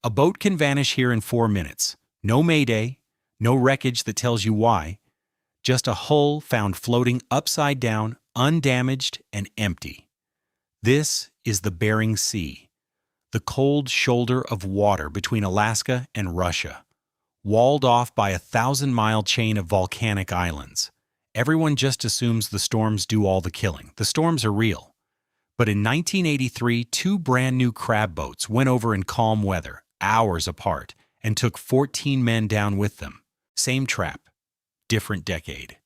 A boat can vanish here in 4 minutes. No mayday, no wreckage that tells you why, just a hull found floating upside down, undamaged and empty. This is the Bering Sea, the cold shoulder of water between Alaska and Russia, walled off by a 1,000-mile chain of volcanic islands. Everyone just assumes the storms do all the killing. The storms are real. But in 1983, two brand-new crab boats went over in calm weather, hours apart, and took 14 men down with them. Same trap, different decade.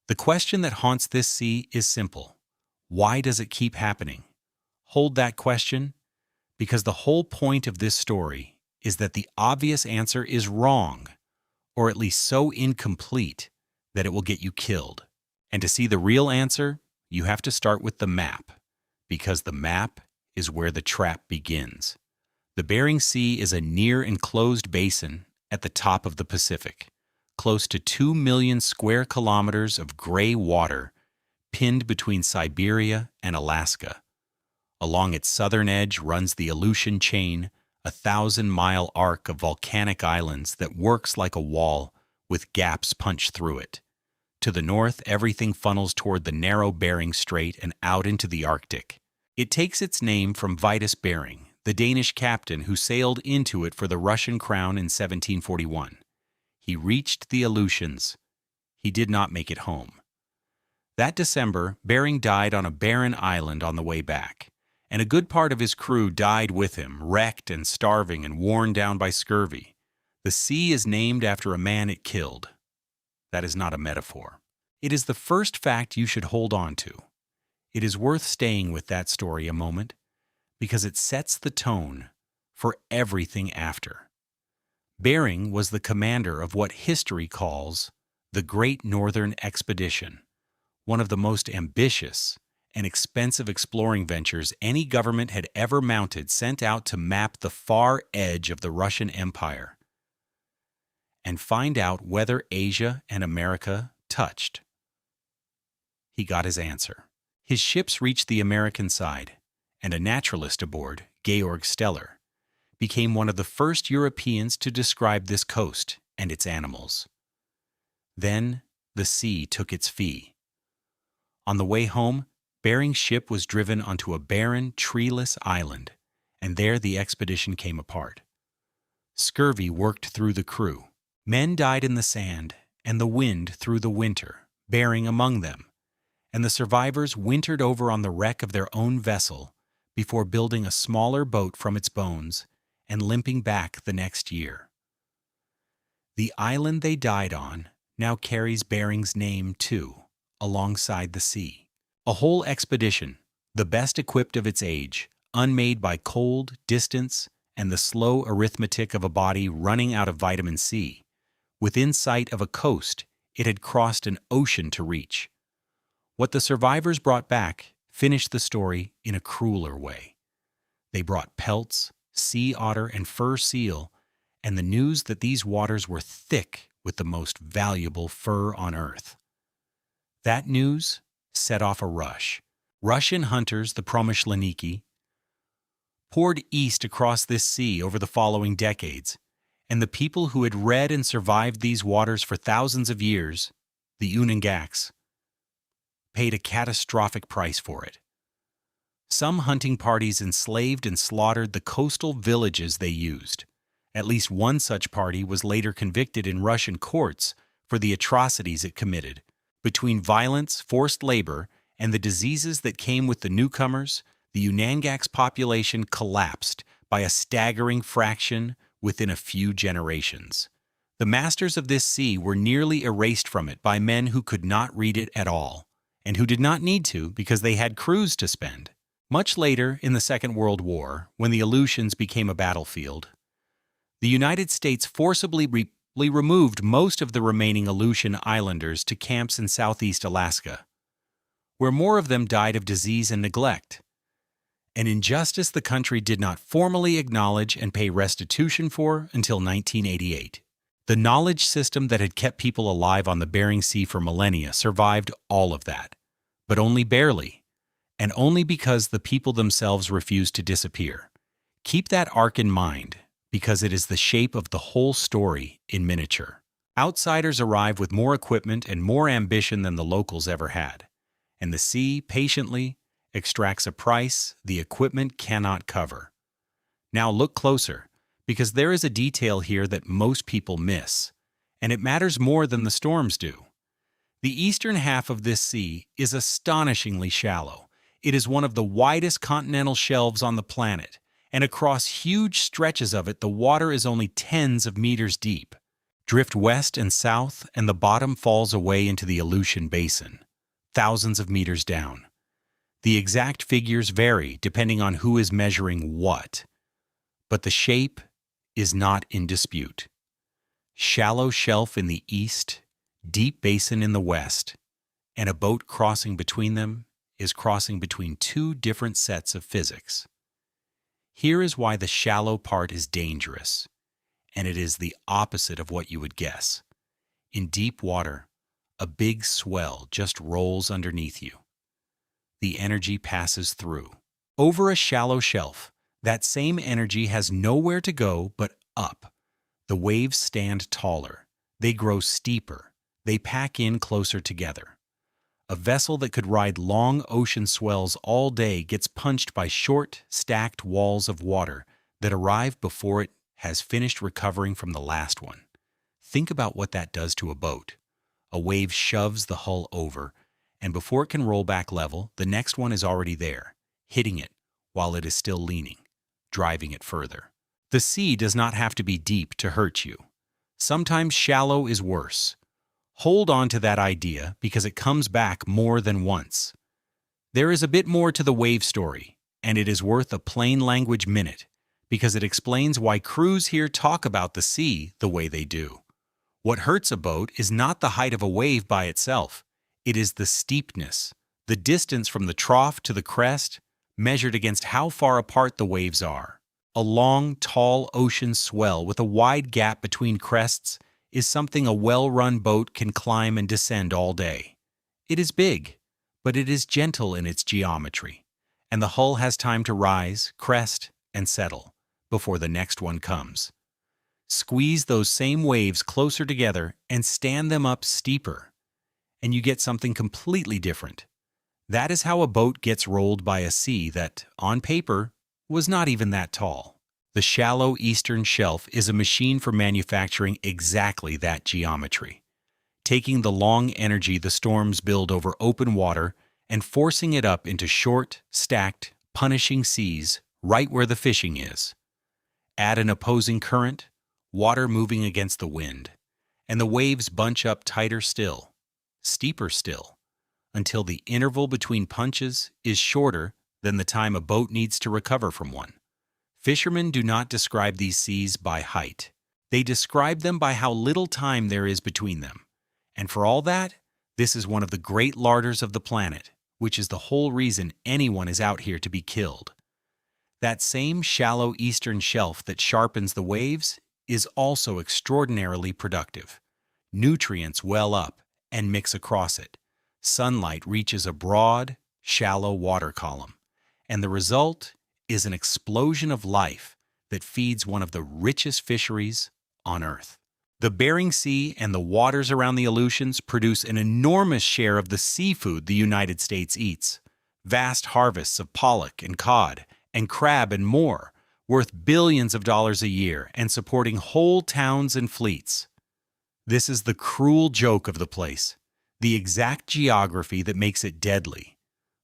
The question that haunts this sea is simple. Why does it keep happening? Hold that question, because the whole point of this story is that the obvious answer is wrong, or at least so incomplete that it will get you killed. And to see the real answer, you have to start with the map, because the map is where the trap begins. The Bering Sea is a near-enclosed basin at the top of the Pacific, close to 2 million square kilometers of gray water pinned between Siberia and Alaska. Along its southern edge runs the Aleutian Chain, a 1,000-mile arc of volcanic islands that works like a wall with gaps punched through it. To the north, everything funnels toward the narrow Bering Strait and out into the Arctic. It takes its name from Vitus Bering, the Danish captain who sailed into it for the Russian crown in 1741. He reached the Aleutians. He did not make it home. That December, Bering died on a barren island on the way back, and a good part of his crew died with him, wrecked and starving and worn down by scurvy. The sea is named after a man it killed. That is not a metaphor. It is the first fact you should hold on to. It is worth staying with that story a moment, because it sets the tone for everything after. Bering was the commander of what history calls the Great Northern Expedition, one of the most ambitious and expensive exploring ventures any government had ever mounted, sent out to map the far edge of the Russian Empire and find out whether Asia and America touched. He got his answer. His ships reached the American side, and a naturalist aboard, Georg Steller, became one of the first Europeans to describe this coast and its animals. Then the sea took its fee. On the way home, Bering's ship was driven onto a barren, treeless island, and there the expedition came apart. Scurvy worked through the crew. Men died in the sand, and the wind through the winter, Bering among them, and the survivors wintered over on the wreck of their own vessel before building a smaller boat from its bones and limping back the next year. The island they died on now carries Bering's name too, alongside the sea. A whole expedition, the best equipped of its age, unmade by cold, distance, and the slow arithmetic of a body running out of vitamin C. Within sight of a coast, it had crossed an ocean to reach. What the survivors brought back finished the story in a crueler way. They brought pelts, sea otter, and fur seal, and the news that these waters were thick with the most valuable fur on Earth. That news set off a rush. Russian hunters, the Promyshleniki, poured east across this sea over the following decades, and the people who had read and survived these waters for thousands of years, the Onondagas, paid a catastrophic price for it. Some hunting parties enslaved and slaughtered the coastal villages they used. At least one such party was later convicted in Russian courts for the atrocities it committed. Between violence, forced labor, and the diseases that came with the newcomers, the Onondagas population collapsed by a staggering fraction within a few generations. The masters of this sea were nearly erased from it by men who could not read it at all, and who did not need to because they had crews to spend. Much later, in the Second World War, when the Aleutians became a battlefield, the United States forcibly removed most of the remaining Aleutian islanders to camps in southeast Alaska, where more of them died of disease and neglect, an injustice the country did not formally acknowledge and pay restitution for until 1988. The knowledge system that had kept people alive on the Bering Sea for millennia survived all of that, but only barely, and only because the people themselves refused to disappear. Keep that arc in mind, because it is the shape of the whole story in miniature. Outsiders arrive with more equipment and more ambition than the locals ever had, and the sea patiently extracts a price the equipment cannot cover. Now look closer, because there is a detail here that most people miss, and it matters more than the storms do. The eastern half of this sea is astonishingly shallow. It is one of the widest continental shelves on the planet, and across huge stretches of it the water is only tens of meters deep. Drift west and south, and the bottom falls away into the Aleutian Basin, thousands of meters down. The exact figures vary depending on who is measuring what, but the shape is not in dispute. Shallow shelf in the east, deep basin in the west, and a boat crossing between them is crossing between two different sets of physics. Here is why the shallow part is dangerous, and it is the opposite of what you would guess. In deep water, a big swell just rolls underneath you. The energy passes through. Over a shallow shelf, that same energy has nowhere to go but up. The waves stand taller. They grow steeper. They pack in closer together. A vessel that could ride long ocean swells all day gets punched by short, stacked walls of water that arrive before it has finished recovering from the last one. Think about what that does to a boat. A wave shoves the hull over, and before it can roll back level, the next one is already there, hitting it while it is still leaning, driving it further. The sea does not have to be deep to hurt you. Sometimes shallow is worse. Hold on to that idea because it comes back more than once. There is a bit more to the wave story, and it is worth a plain language minute because it explains why crews here talk about the sea the way they do. What hurts a boat is not the height of a wave by itself. It is the steepness, the distance from the trough to the crest, measured against how far apart the waves are. A long, tall ocean swell with a wide gap between crests is something a well-run boat can climb and descend all day. It is big, but it is gentle in its geometry, and the hull has time to rise, crest, and settle before the next one comes. Squeeze those same waves closer together and stand them up steeper, and you get something completely different. That is how a boat gets rolled by a sea that, on paper, was not even that tall. The shallow eastern shelf is a machine for manufacturing exactly that geometry, taking the long energy the storms build over open water and forcing it up into short, stacked, punishing seas right where the fishing is. Add an opposing current, water moving against the wind, and the waves bunch up tighter still, steeper still, until the interval between punches is shorter than the time a boat needs to recover from one. Fishermen do not describe these seas by height. They describe them by how little time there is between them. And for all that, this is one of the great larders of the planet, which is the whole reason anyone is out here to be killed. That same shallow eastern shelf that sharpens the waves is also extraordinarily productive. Nutrients well up and mix across it. Sunlight reaches a broad, shallow water column, and the result is an explosion of life that feeds one of the richest fisheries on Earth. The Bering Sea and the waters around the Aleutians produce an enormous share of the seafood the United States eats. Vast harvests of pollock and cod and crab and more, worth billions of dollars a year and supporting whole towns and fleets. This is the cruel joke of the place, the exact geography that makes it deadly.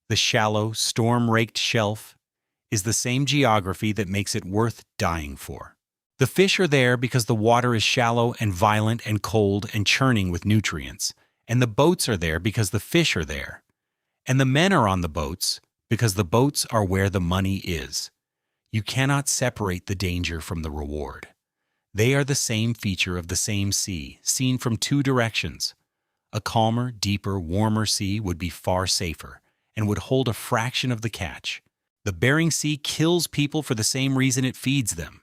The shallow, storm-raked shelf is the same geography that makes it worth dying for. The fish are there because the water is shallow and violent and cold and churning with nutrients, and the boats are there because the fish are there. And the men are on the boats because the boats are where the money is. You cannot separate the danger from the reward. They are the same feature of the same sea, seen from two directions. A calmer, deeper, warmer sea would be far safer and would hold a fraction of the catch. The Bering Sea kills people for the same reason it feeds them,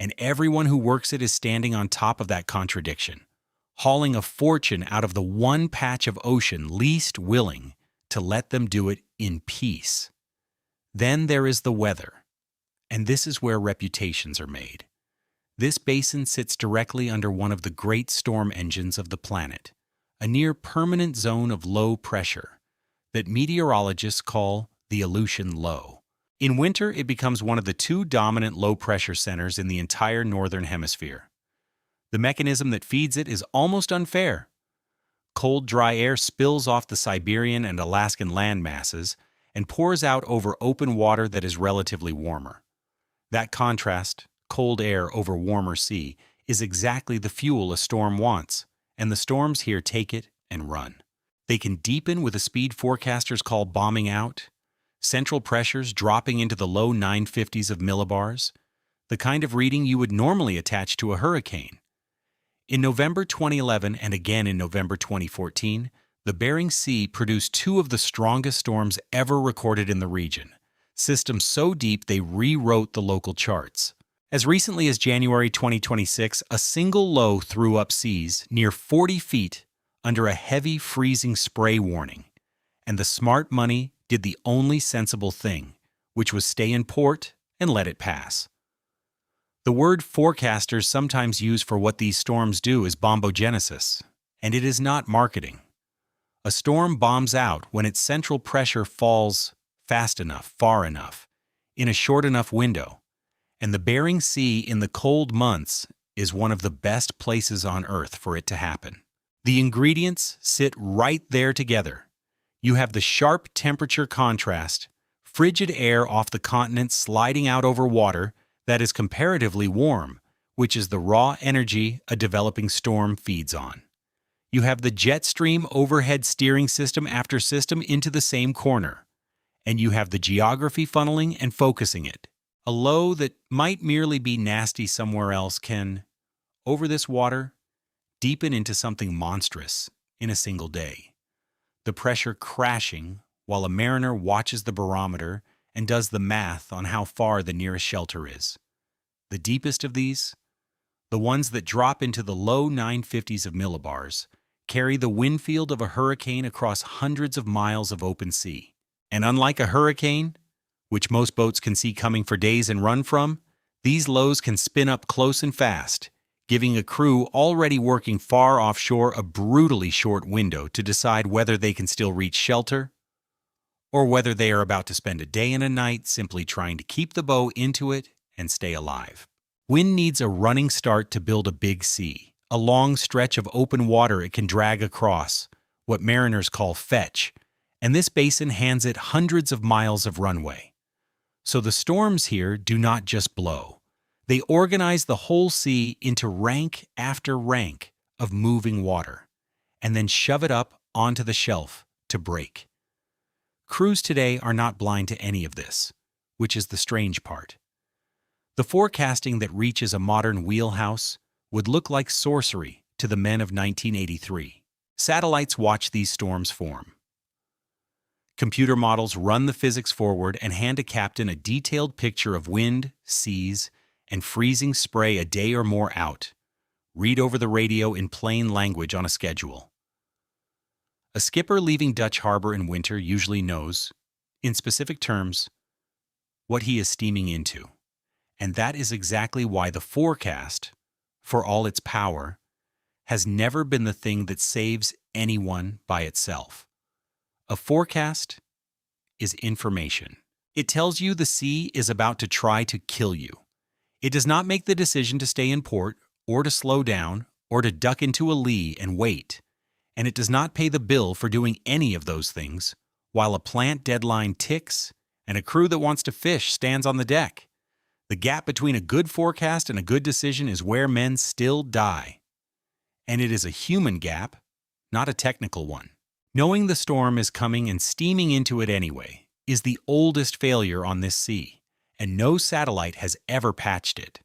and everyone who works it is standing on top of that contradiction, hauling a fortune out of the one patch of ocean least willing to let them do it in peace. Then there is the weather, and this is where reputations are made. This basin sits directly under one of the great storm engines of the planet, a near-permanent zone of low pressure that meteorologists call the Aleutian Low. In winter, it becomes one of the two dominant low-pressure centers in the entire northern hemisphere. The mechanism that feeds it is almost unfair. Cold, dry air spills off the Siberian and Alaskan land masses and pours out over open water that is relatively warmer. That contrast, cold air over warmer sea, is exactly the fuel a storm wants, and the storms here take it and run. They can deepen with a speed forecasters call bombing out, central pressures dropping into the low 950s of millibars, the kind of reading you would normally attach to a hurricane. In November 2011 and again in November 2014, the Bering Sea produced two of the strongest storms ever recorded in the region, systems so deep they rewrote the local charts. As recently as January 2026, a single low threw up seas near 40 feet under a heavy freezing spray warning, and the smart money did the only sensible thing, which was stay in port and let it pass. The word forecasters sometimes use for what these storms do is bombogenesis, and it is not marketing. A storm bombs out when its central pressure falls fast enough, far enough, in a short enough window, and the Bering Sea in the cold months is one of the best places on Earth for it to happen. The ingredients sit right there together. You have the sharp temperature contrast, frigid air off the continent sliding out over water that is comparatively warm, which is the raw energy a developing storm feeds on. You have the jet stream overhead steering system after system into the same corner, and you have the geography funneling and focusing it. A low that might merely be nasty somewhere else can, over this water, deepen into something monstrous in a single day. The pressure crashing while a mariner watches the barometer and does the math on how far the nearest shelter is. The deepest of these, the ones that drop into the low 950s of millibars, carry the wind field of a hurricane across hundreds of miles of open sea. And unlike a hurricane, which most boats can see coming for days and run from, these lows can spin up close and fast, giving a crew already working far offshore a brutally short window to decide whether they can still reach shelter or whether they are about to spend a day and a night simply trying to keep the bow into it and stay alive. Wind needs a running start to build a big sea, a long stretch of open water it can drag across, what mariners call fetch, and this basin hands it hundreds of miles of runway. So the storms here do not just blow. They organize the whole sea into rank after rank of moving water, and then shove it up onto the shelf to break. Crews today are not blind to any of this, which is the strange part. The forecasting that reaches a modern wheelhouse would look like sorcery to the men of 1983. Satellites watch these storms form. Computer models run the physics forward and hand a captain a detailed picture of wind, seas, and freezing spray a day or more out. Read over the radio in plain language on a schedule. A skipper leaving Dutch Harbor in winter usually knows, in specific terms, what he is steaming into. And that is exactly why the forecast, for all its power, has never been the thing that saves anyone by itself. A forecast is information. It tells you the sea is about to try to kill you. It does not make the decision to stay in port, or to slow down, or to duck into a lee and wait. And it does not pay the bill for doing any of those things, while a plant deadline ticks and a crew that wants to fish stands on the deck. The gap between a good forecast and a good decision is where men still die. And it is a human gap, not a technical one. Knowing the storm is coming and steaming into it anyway is the oldest failure on this sea, and no satellite has ever patched it.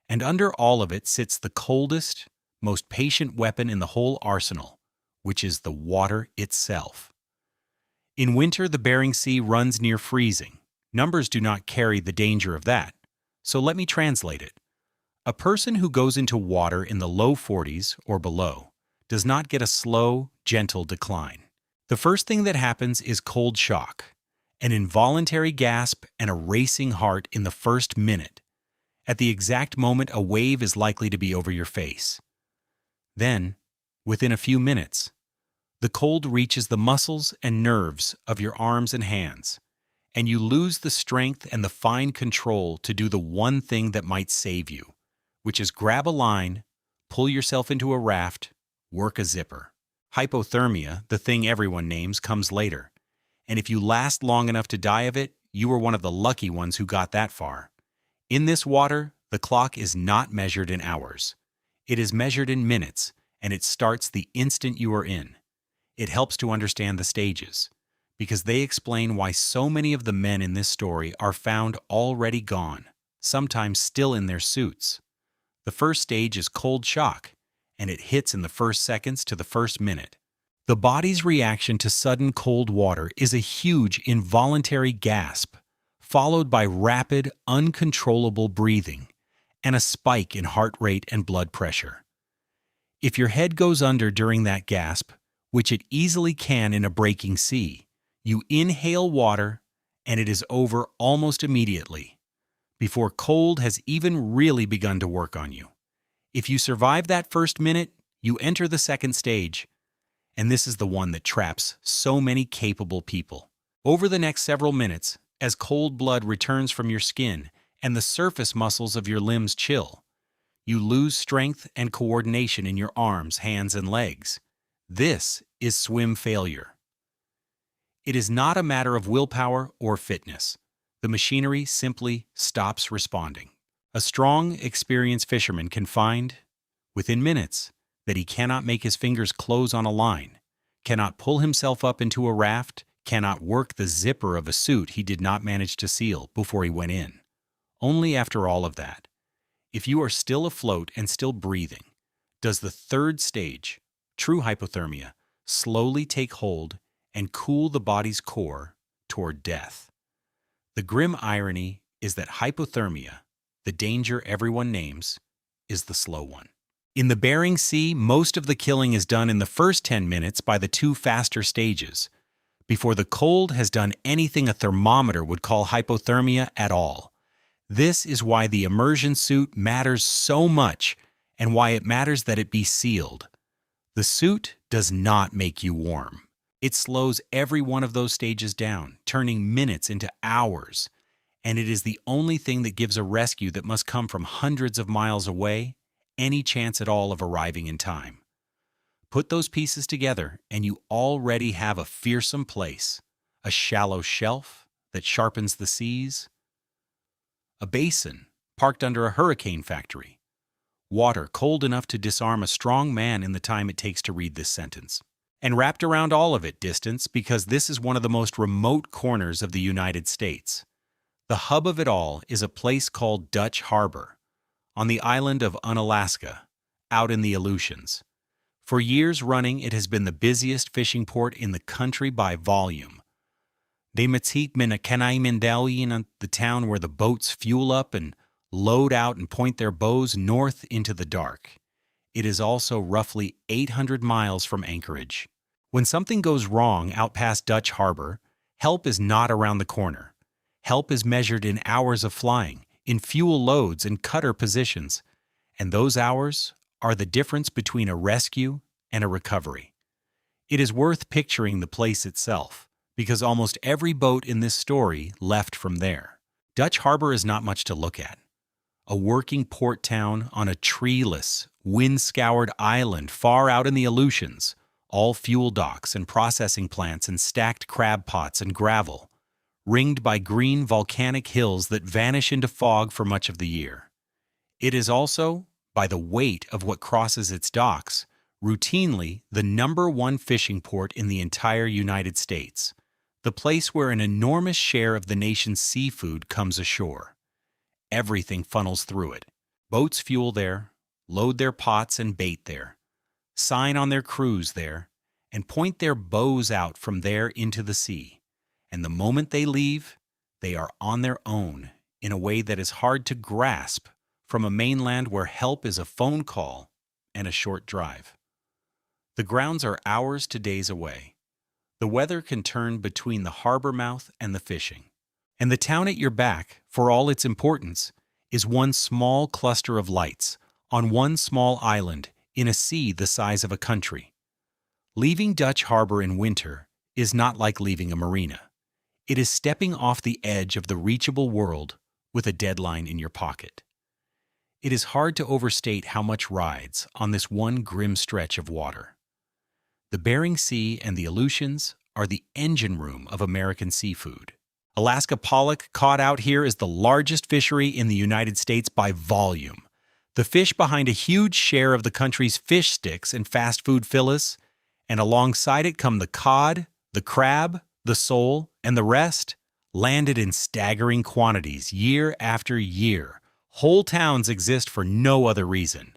And under all of it sits the coldest, most patient weapon in the whole arsenal, which is the water itself. In winter, the Bering Sea runs near freezing. Numbers do not carry the danger of that, so let me translate it. A person who goes into water in the low 40s or below does not get a slow, gentle decline. The first thing that happens is cold shock, an involuntary gasp and a racing heart in the first minute, at the exact moment a wave is likely to be over your face. Then, within a few minutes, the cold reaches the muscles and nerves of your arms and hands, and you lose the strength and the fine control to do the one thing that might save you, which is grab a line, pull yourself into a raft, work a zipper. Hypothermia, the thing everyone names, comes later, and if you last long enough to die of it, you were one of the lucky ones who got that far. In this water, the clock is not measured in hours. It is measured in minutes, and it starts the instant you are in. It helps to understand the stages, because they explain why so many of the men in this story are found already gone, sometimes still in their suits. The first stage is cold shock, and it hits in the first seconds to the first minute. The body's reaction to sudden cold water is a huge involuntary gasp, followed by rapid, uncontrollable breathing, and a spike in heart rate and blood pressure. If your head goes under during that gasp, which it easily can in a breaking sea, you inhale water, and it is over almost immediately, before cold has even really begun to work on you. If you survive that first minute, you enter the second stage, and this is the one that traps so many capable people. Over the next several minutes, as cold blood returns from your skin and the surface muscles of your limbs chill, you lose strength and coordination in your arms, hands, and legs. This is swim failure. It is not a matter of willpower or fitness. The machinery simply stops responding. A strong, experienced fisherman can find, within minutes, that he cannot make his fingers close on a line, cannot pull himself up into a raft, cannot work the zipper of a suit he did not manage to seal before he went in. Only after all of that, if you are still afloat and still breathing, does the third stage, true hypothermia, slowly take hold and cool the body's core toward death. The grim irony is that hypothermia, the danger everyone names, is the slow one. In the Bering Sea, most of the killing is done in the first 10 minutes by the two faster stages, before the cold has done anything a thermometer would call hypothermia at all. This is why the immersion suit matters so much and why it matters that it be sealed. The suit does not make you warm. It slows every one of those stages down, turning minutes into hours, and it is the only thing that gives a rescue that must come from hundreds of miles away any chance at all of arriving in time. Put those pieces together and you already have a fearsome place, a shallow shelf that sharpens the seas, a basin parked under a hurricane factory, water cold enough to disarm a strong man in the time it takes to read this sentence, and wrapped around all of it distance because this is one of the most remote corners of the United States. The hub of it all is a place called Dutch Harbor, on the island of Unalaska, out in the Aleutians. For years running, it has been the busiest fishing port in the country by volume. De Metzit Minakanai, the town where the boats fuel up and load out and point their bows north into the dark. It is also roughly 800 miles from Anchorage. When something goes wrong out past Dutch Harbor, help is not around the corner. Help is measured in hours of flying, in fuel loads and cutter positions, and those hours are the difference between a rescue and a recovery. It is worth picturing the place itself, because almost every boat in this story left from there. Dutch Harbor is not much to look at. A working port town on a treeless, wind-scoured island far out in the Aleutians, all fuel docks and processing plants and stacked crab pots and gravel, ringed by green volcanic hills that vanish into fog for much of the year. It is also, by the weight of what crosses its docks, routinely the #1 fishing port in the entire United States, the place where an enormous share of the nation's seafood comes ashore. Everything funnels through it. Boats fuel there, load their pots and bait there, sign on their crews there, and point their bows out from there into the sea. And the moment they leave, they are on their own in a way that is hard to grasp from a mainland where help is a phone call and a short drive. The grounds are hours to days away. The weather can turn between the harbor mouth and the fishing. And the town at your back, for all its importance, is one small cluster of lights on one small island in a sea the size of a country. Leaving Dutch Harbor in winter is not like leaving a marina. It is stepping off the edge of the reachable world with a deadline in your pocket. It is hard to overstate how much rides on this one grim stretch of water. The Bering Sea and the Aleutians are the engine room of American seafood. Alaska pollock caught out here is the largest fishery in the United States by volume. The fish behind a huge share of the country's fish sticks and fast food filets, and alongside it come the cod, the crab, the sole, and the rest, landed in staggering quantities year after year. Whole towns exist for no other reason.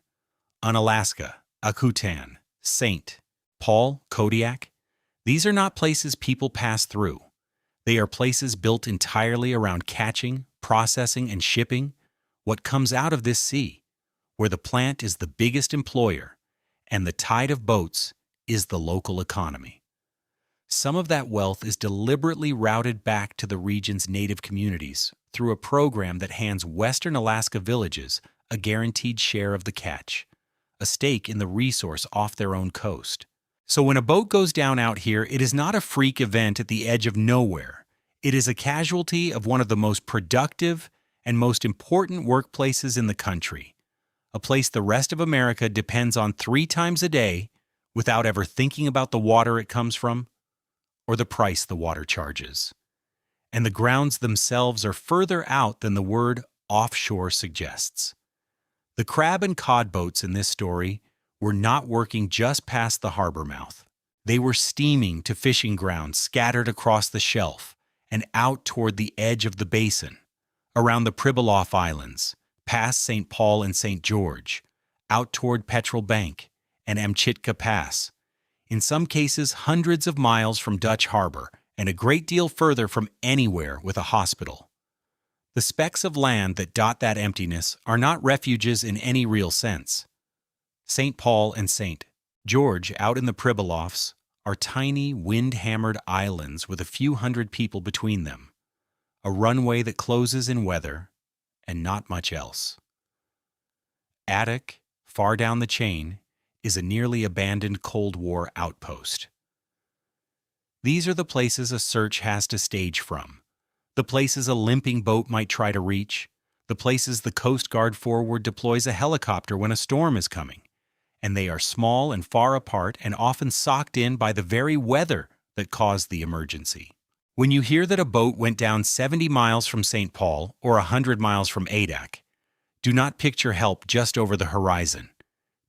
Unalaska, Akutan, St. Paul, Kodiak, these are not places people pass through. They are places built entirely around catching, processing, and shipping what comes out of this sea, where the plant is the biggest employer and the tide of boats is the local economy. Some of that wealth is deliberately routed back to the region's native communities through a program that hands Western Alaska villages a guaranteed share of the catch, a stake in the resource off their own coast. So when a boat goes down out here, it is not a freak event at the edge of nowhere. It is a casualty of one of the most productive and most important workplaces in the country, a place the rest of America depends on 3 times a day without ever thinking about the water it comes from or the price the water charges. And the grounds themselves are further out than the word offshore suggests. The crab and cod boats in this story were not working just past the harbor mouth. They were steaming to fishing grounds scattered across the shelf and out toward the edge of the basin, around the Pribilof Islands, past St. Paul and St. George, out toward Petrel Bank and Amchitka Pass, in some cases hundreds of miles from Dutch Harbor and a great deal further from anywhere with a hospital. The specks of land that dot that emptiness are not refuges in any real sense. St. Paul and St. George out in the Pribilofs are tiny, wind-hammered islands with a few hundred people between them, a runway that closes in weather, and not much else. Attic, far down the chain, is a nearly abandoned Cold War outpost. These are the places a search has to stage from, the places a limping boat might try to reach, the places the Coast Guard forward deploys a helicopter when a storm is coming, and they are small and far apart and often socked in by the very weather that caused the emergency. When you hear that a boat went down 70 miles from St. Paul or 100 miles from Adak, do not picture help just over the horizon.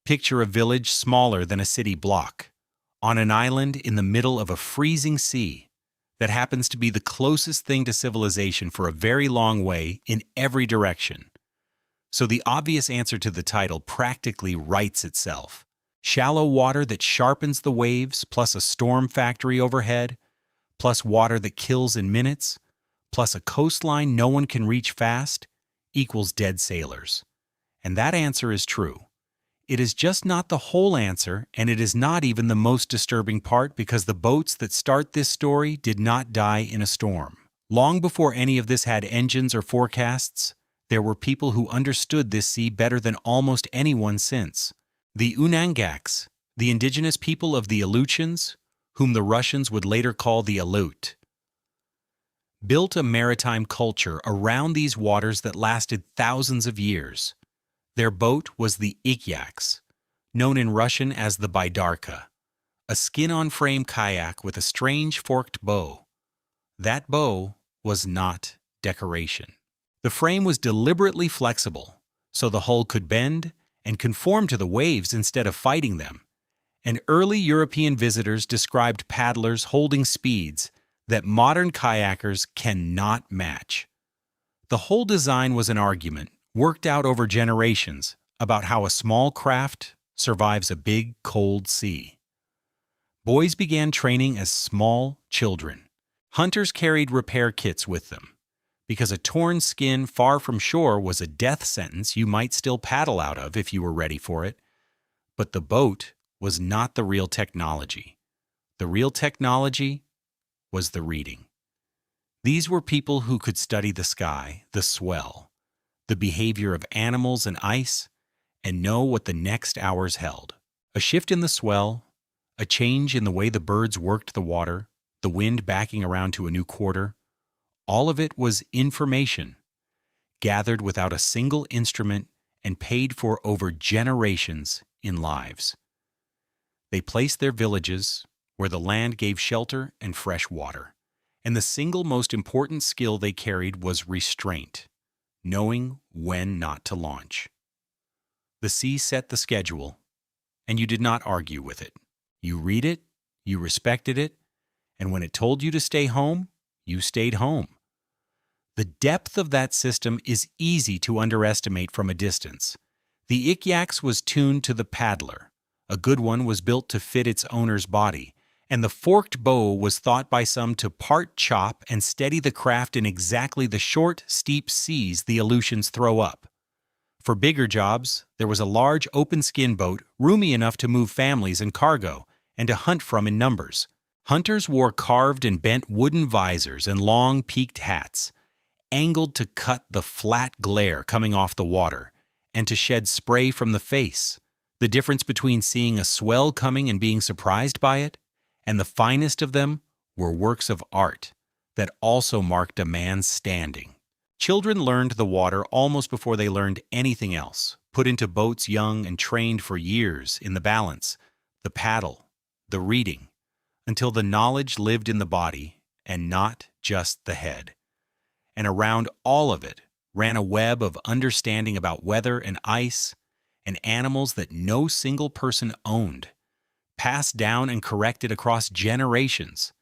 Picture a village smaller than a city block, on an island in the middle of a freezing sea that happens to be the closest thing to civilization for a very long way in every direction. So the obvious answer to the title practically writes itself. Shallow water that sharpens the waves, plus a storm factory overhead, plus water that kills in minutes, plus a coastline no one can reach fast, equals dead sailors. And that answer is true. It is just not the whole answer, and it is not even the most disturbing part because the boats that start this story did not die in a storm. Long before any of this had engines or forecasts, there were people who understood this sea better than almost anyone since. The Unangaks, the indigenous people of the Aleutians, whom the Russians would later call the Aleut, built a maritime culture around these waters that lasted thousands of years. Their boat was the Ikyaks, known in Russian as the Baidarka, a skin-on-frame kayak with a strange forked bow. That bow was not decoration. The frame was deliberately flexible, so the hull could bend and conform to the waves instead of fighting them, and early European visitors described paddlers holding speeds that modern kayakers cannot match. The whole design was an argument, worked out over generations, about how a small craft survives a big, cold sea. Boys began training as small children. Hunters carried repair kits with them, because a torn skin far from shore was a death sentence you might still paddle out of if you were ready for it. But the boat was not the real technology. The real technology was the reading. These were people who could study the sky, the swell, the behavior of animals and ice, and know what the next hours held. A shift in the swell, a change in the way the birds worked the water, the wind backing around to a new quarter, all of it was information, gathered without a single instrument and paid for over generations in lives. They placed their villages where the land gave shelter and fresh water, and the single most important skill they carried was restraint, knowing when not to launch. The sea set the schedule, and you did not argue with it. You read it, you respected it, and when it told you to stay home, you stayed home. The depth of that system is easy to underestimate from a distance. The Ikyaks was tuned to the paddler. A good one was built to fit its owner's body, and the forked bow was thought by some to part chop and steady the craft in exactly the short, steep seas the Aleutians throw up. For bigger jobs, there was a large open-skin boat, roomy enough to move families and cargo, and to hunt from in numbers. Hunters wore carved and bent wooden visors and long, peaked hats, angled to cut the flat glare coming off the water, and to shed spray from the face. The difference between seeing a swell coming and being surprised by it, and the finest of them were works of art that also marked a man's standing. Children learned the water almost before they learned anything else, put into boats young and trained for years in the balance, the paddle, the reading, until the knowledge lived in the body and not just the head. And around all of it ran a web of understanding about weather and ice and animals that no single person owned, passed down and corrected across generations.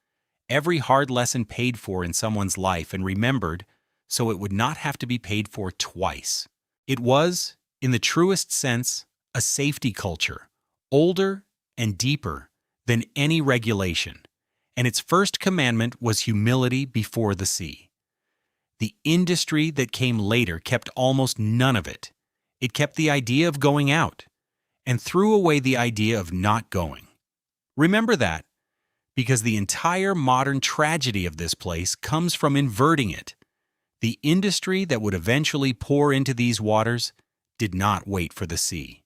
Every hard lesson paid for in someone's life and remembered so it would not have to be paid for twice. It was, in the truest sense, a safety culture, older and deeper than any regulation, and its first commandment was humility before the sea. The industry that came later kept almost none of it. It kept the idea of going out and threw away the idea of not going. Remember that, because the entire modern tragedy of this place comes from inverting it. The industry that would eventually pour into these waters did not wait for the sea.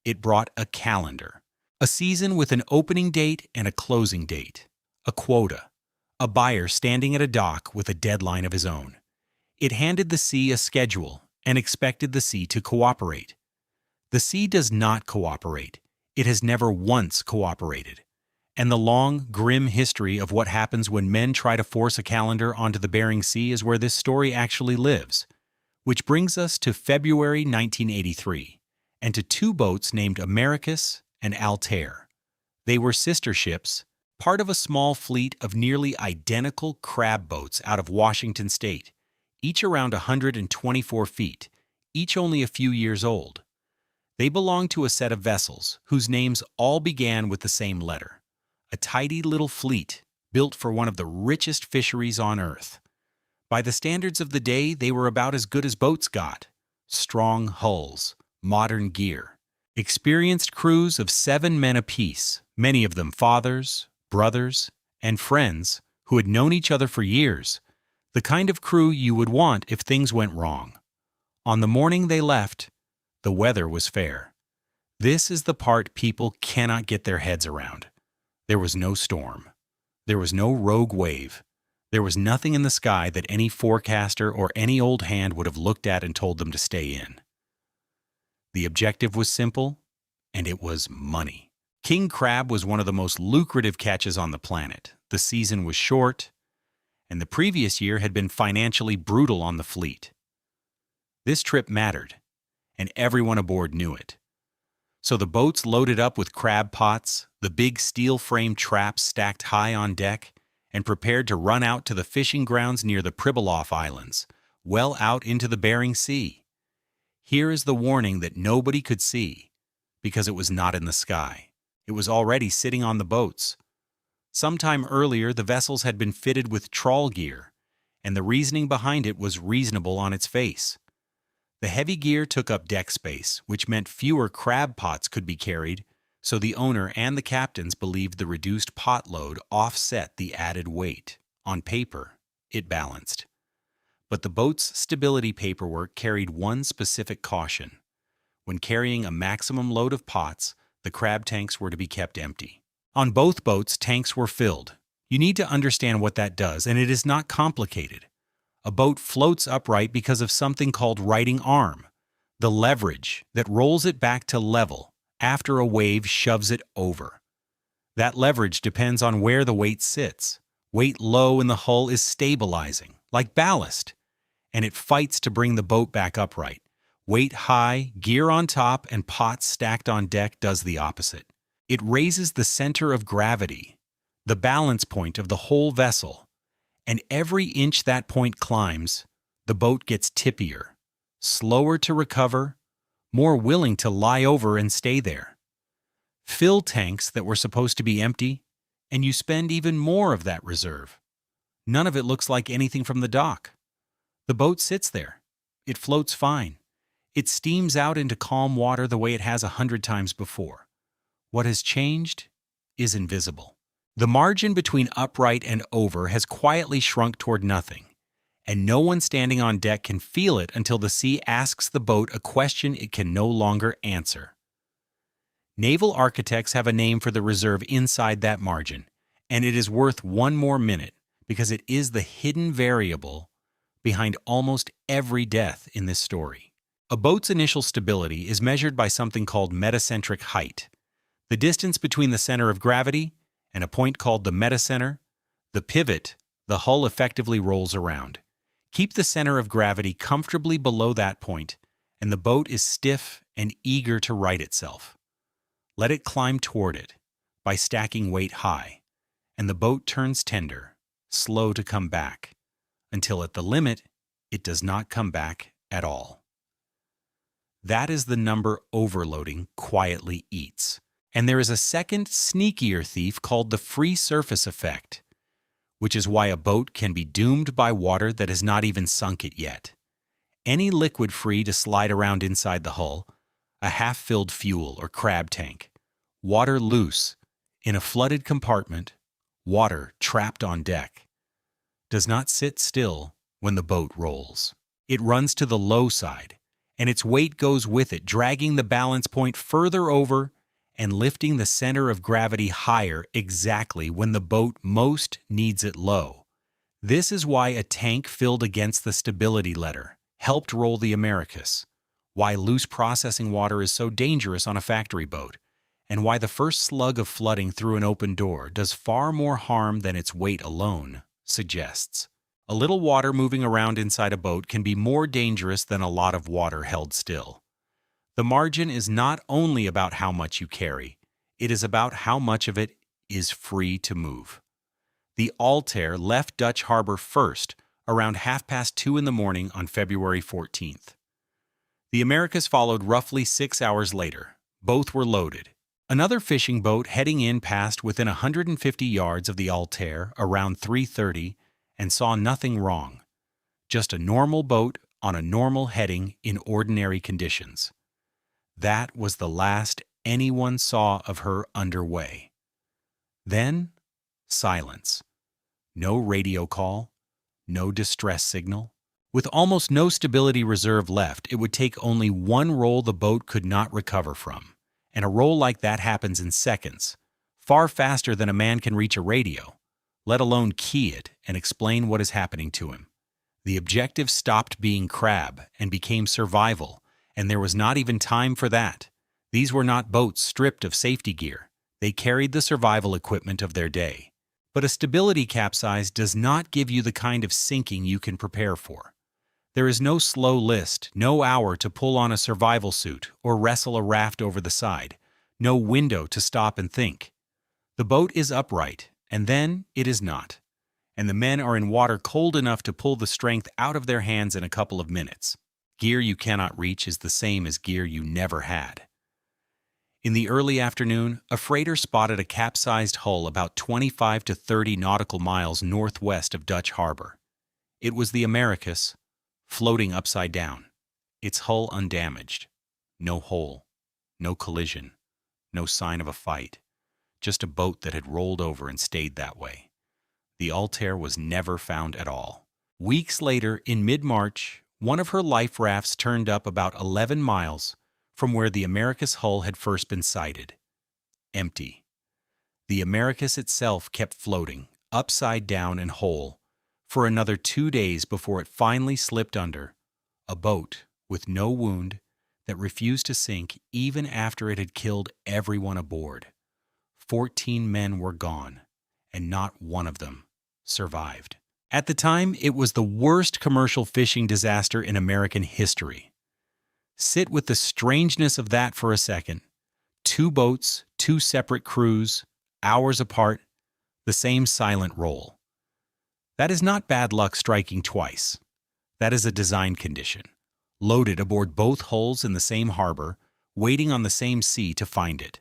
It brought a calendar, a season with an opening date and a closing date, a quota, a buyer standing at a dock with a deadline of his own. It handed the sea a schedule and expected the sea to cooperate. The sea does not cooperate. It has never once cooperated. And the long, grim history of what happens when men try to force a calendar onto the Bering Sea is where this story actually lives. Which brings us to February 1983, and to two boats named Americus and Altair. They were sister ships, part of a small fleet of nearly identical crab boats out of Washington State, each around 124 feet, each only a few years old. They belonged to a set of vessels whose names all began with the same letter. A tidy little fleet built for one of the richest fisheries on Earth. By the standards of the day, they were about as good as boats got. Strong hulls, modern gear, experienced crews of 7 men apiece, many of them fathers, brothers, and friends who had known each other for years, the kind of crew you would want if things went wrong. On the morning they left, the weather was fair. This is the part people cannot get their heads around. There was no storm. There was no rogue wave. There was nothing in the sky that any forecaster or any old hand would have looked at and told them to stay in. The objective was simple, and it was money. King crab was one of the most lucrative catches on the planet. The season was short, and the previous year had been financially brutal on the fleet. This trip mattered, and everyone aboard knew it. So the boats loaded up with crab pots, the big steel-framed traps stacked high on deck, and prepared to run out to the fishing grounds near the Pribilof Islands, well out into the Bering Sea. Here is the warning that nobody could see, because it was not in the sky. It was already sitting on the boats. Sometime earlier, the vessels had been fitted with trawl gear, and the reasoning behind it was reasonable on its face. The heavy gear took up deck space, which meant fewer crab pots could be carried, so the owner and the captains believed the reduced pot load offset the added weight. On paper, it balanced. But the boat's stability paperwork carried one specific caution. When carrying a maximum load of pots, the crab tanks were to be kept empty. On both boats, tanks were filled. You need to understand what that does, and it is not complicated. A boat floats upright because of something called righting arm, the leverage that rolls it back to level after a wave shoves it over. That leverage depends on where the weight sits. Weight low in the hull is stabilizing, like ballast, and it fights to bring the boat back upright. Weight high, gear on top, and pots stacked on deck does the opposite. It raises the center of gravity, the balance point of the whole vessel, and every inch that point climbs, the boat gets tippier, slower to recover, more willing to lie over and stay there. Fill tanks that were supposed to be empty, and you spend even more of that reserve. None of it looks like anything from the dock. The boat sits there. It floats fine. It steams out into calm water the way it has 100 times before. What has changed is invisible. The margin between upright and over has quietly shrunk toward nothing, and no one standing on deck can feel it until the sea asks the boat a question it can no longer answer. Naval architects have a name for the reserve inside that margin, and it is worth one more minute because it is the hidden variable behind almost every death in this story. A boat's initial stability is measured by something called metacentric height, the distance between the center of gravity and a point called the metacenter, the pivot the hull effectively rolls around. Keep the center of gravity comfortably below that point, and the boat is stiff and eager to right itself. Let it climb toward it by stacking weight high, and the boat turns tender, slow to come back, until at the limit, it does not come back at all. That is the number overloading quietly eats. And there is a second, sneakier thief called the free surface effect, which is why a boat can be doomed by water that has not even sunk it yet. Any liquid free to slide around inside the hull, a half-filled fuel or crab tank, water loose in a flooded compartment, water trapped on deck, does not sit still when the boat rolls. It runs to the low side, and its weight goes with it, dragging the balance point further over and lifting the center of gravity higher exactly when the boat most needs it low. This is why a tank filled against the stability letter helped roll the Americus, why loose processing water is so dangerous on a factory boat, and why the first slug of flooding through an open door does far more harm than its weight alone suggests. A little water moving around inside a boat can be more dangerous than a lot of water held still. The margin is not only about how much you carry, it is about how much of it is free to move. The Altair left Dutch Harbor first around 2:30 in the morning on February 14th. The Americas followed roughly 6 hours later. Both were loaded. Another fishing boat heading in passed within 150 yards of the Altair around 3:30 and saw nothing wrong. Just a normal boat on a normal heading in ordinary conditions. That was the last anyone saw of her underway. Then, silence. No radio call, no distress signal. With almost no stability reserve left, it would take only one roll the boat could not recover from. And a roll like that happens in seconds, far faster than a man can reach a radio, let alone key it and explain what is happening to him. The objective stopped being crab and became survival, and there was not even time for that. These were not boats stripped of safety gear. They carried the survival equipment of their day. But a stability capsize does not give you the kind of sinking you can prepare for. There is no slow list, no hour to pull on a survival suit or wrestle a raft over the side, no window to stop and think. The boat is upright, and then it is not, and the men are in water cold enough to pull the strength out of their hands in a couple of minutes. Gear you cannot reach is the same as gear you never had. In the early afternoon, a freighter spotted a capsized hull about 25 to 30 nautical miles northwest of Dutch Harbor. It was the Americus, floating upside down, its hull undamaged. No hole, no collision, no sign of a fight, just a boat that had rolled over and stayed that way. The Altair was never found at all. Weeks later, in mid-March, one of her life rafts turned up about 11 miles from where the Americus hull had first been sighted. Empty. The Americus itself kept floating, upside down and whole, for another 2 days before it finally slipped under, a boat with no wound that refused to sink even after it had killed everyone aboard. 14 men were gone, and not one of them survived. At the time, it was the worst commercial fishing disaster in American history. Sit with the strangeness of that for a second. 2 boats, 2 separate crews, hours apart, the same silent roll. That is not bad luck striking twice. That is a design condition, loaded aboard both hulls in the same harbor, waiting on the same sea to find it.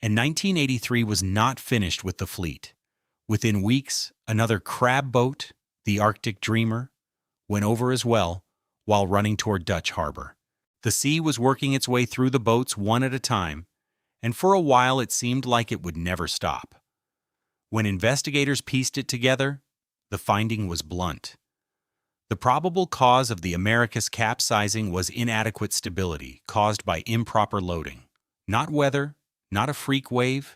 And 1983 was not finished with the fleet. Within weeks, another crab boat, the Arctic Dreamer, went over as well while running toward Dutch Harbor. The sea was working its way through the boats one at a time, and for a while it seemed like it would never stop. When investigators pieced it together, the finding was blunt. The probable cause of the Americus capsizing was inadequate stability caused by improper loading. Not weather, not a freak wave,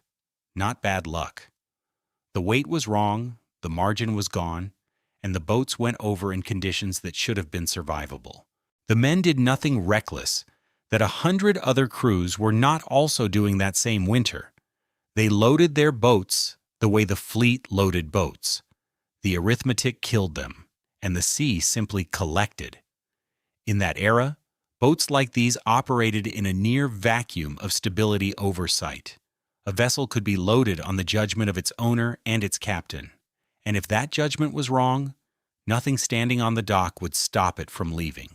not bad luck. The weight was wrong, the margin was gone, and the boats went over in conditions that should have been survivable. The men did nothing reckless that 100 other crews were not also doing that same winter. They loaded their boats the way the fleet loaded boats. The arithmetic killed them, and the sea simply collected. In that era, boats like these operated in a near vacuum of stability oversight. A vessel could be loaded on the judgment of its owner and its captain, and if that judgment was wrong, nothing standing on the dock would stop it from leaving.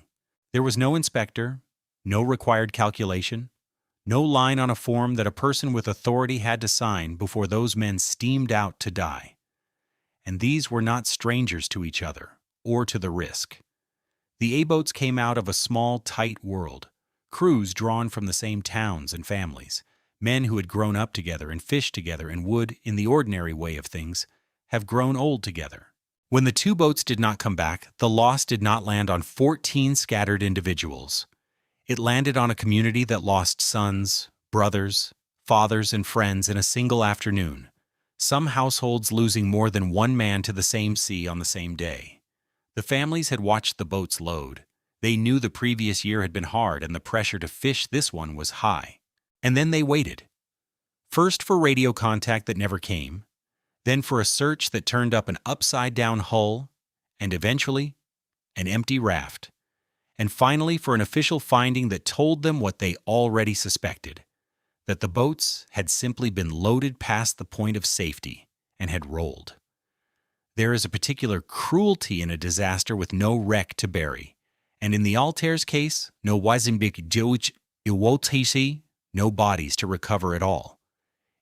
There was no inspector, no required calculation, no line on a form that a person with authority had to sign before those men steamed out to die. And these were not strangers to each other or to the risk. The A-boats came out of a small, tight world, crews drawn from the same towns and families, men who had grown up together and fished together and would, in the ordinary way of things, have grown old together. When the 2 boats did not come back, the loss did not land on 14 scattered individuals. It landed on a community that lost sons, brothers, fathers, and friends in a single afternoon, some households losing more than 1 man to the same sea on the same day. The families had watched the boats load. They knew the previous year had been hard and the pressure to fish this one was high. And then they waited. First for radio contact that never came, then for a search that turned up an upside-down hull, and eventually, an empty raft. And finally for an official finding that told them what they already suspected, that the boats had simply been loaded past the point of safety and had rolled. There is a particular cruelty in a disaster with no wreck to bury, and in the Altair's case, no Wisenbik Deutsch Iwotisi, no bodies to recover at all.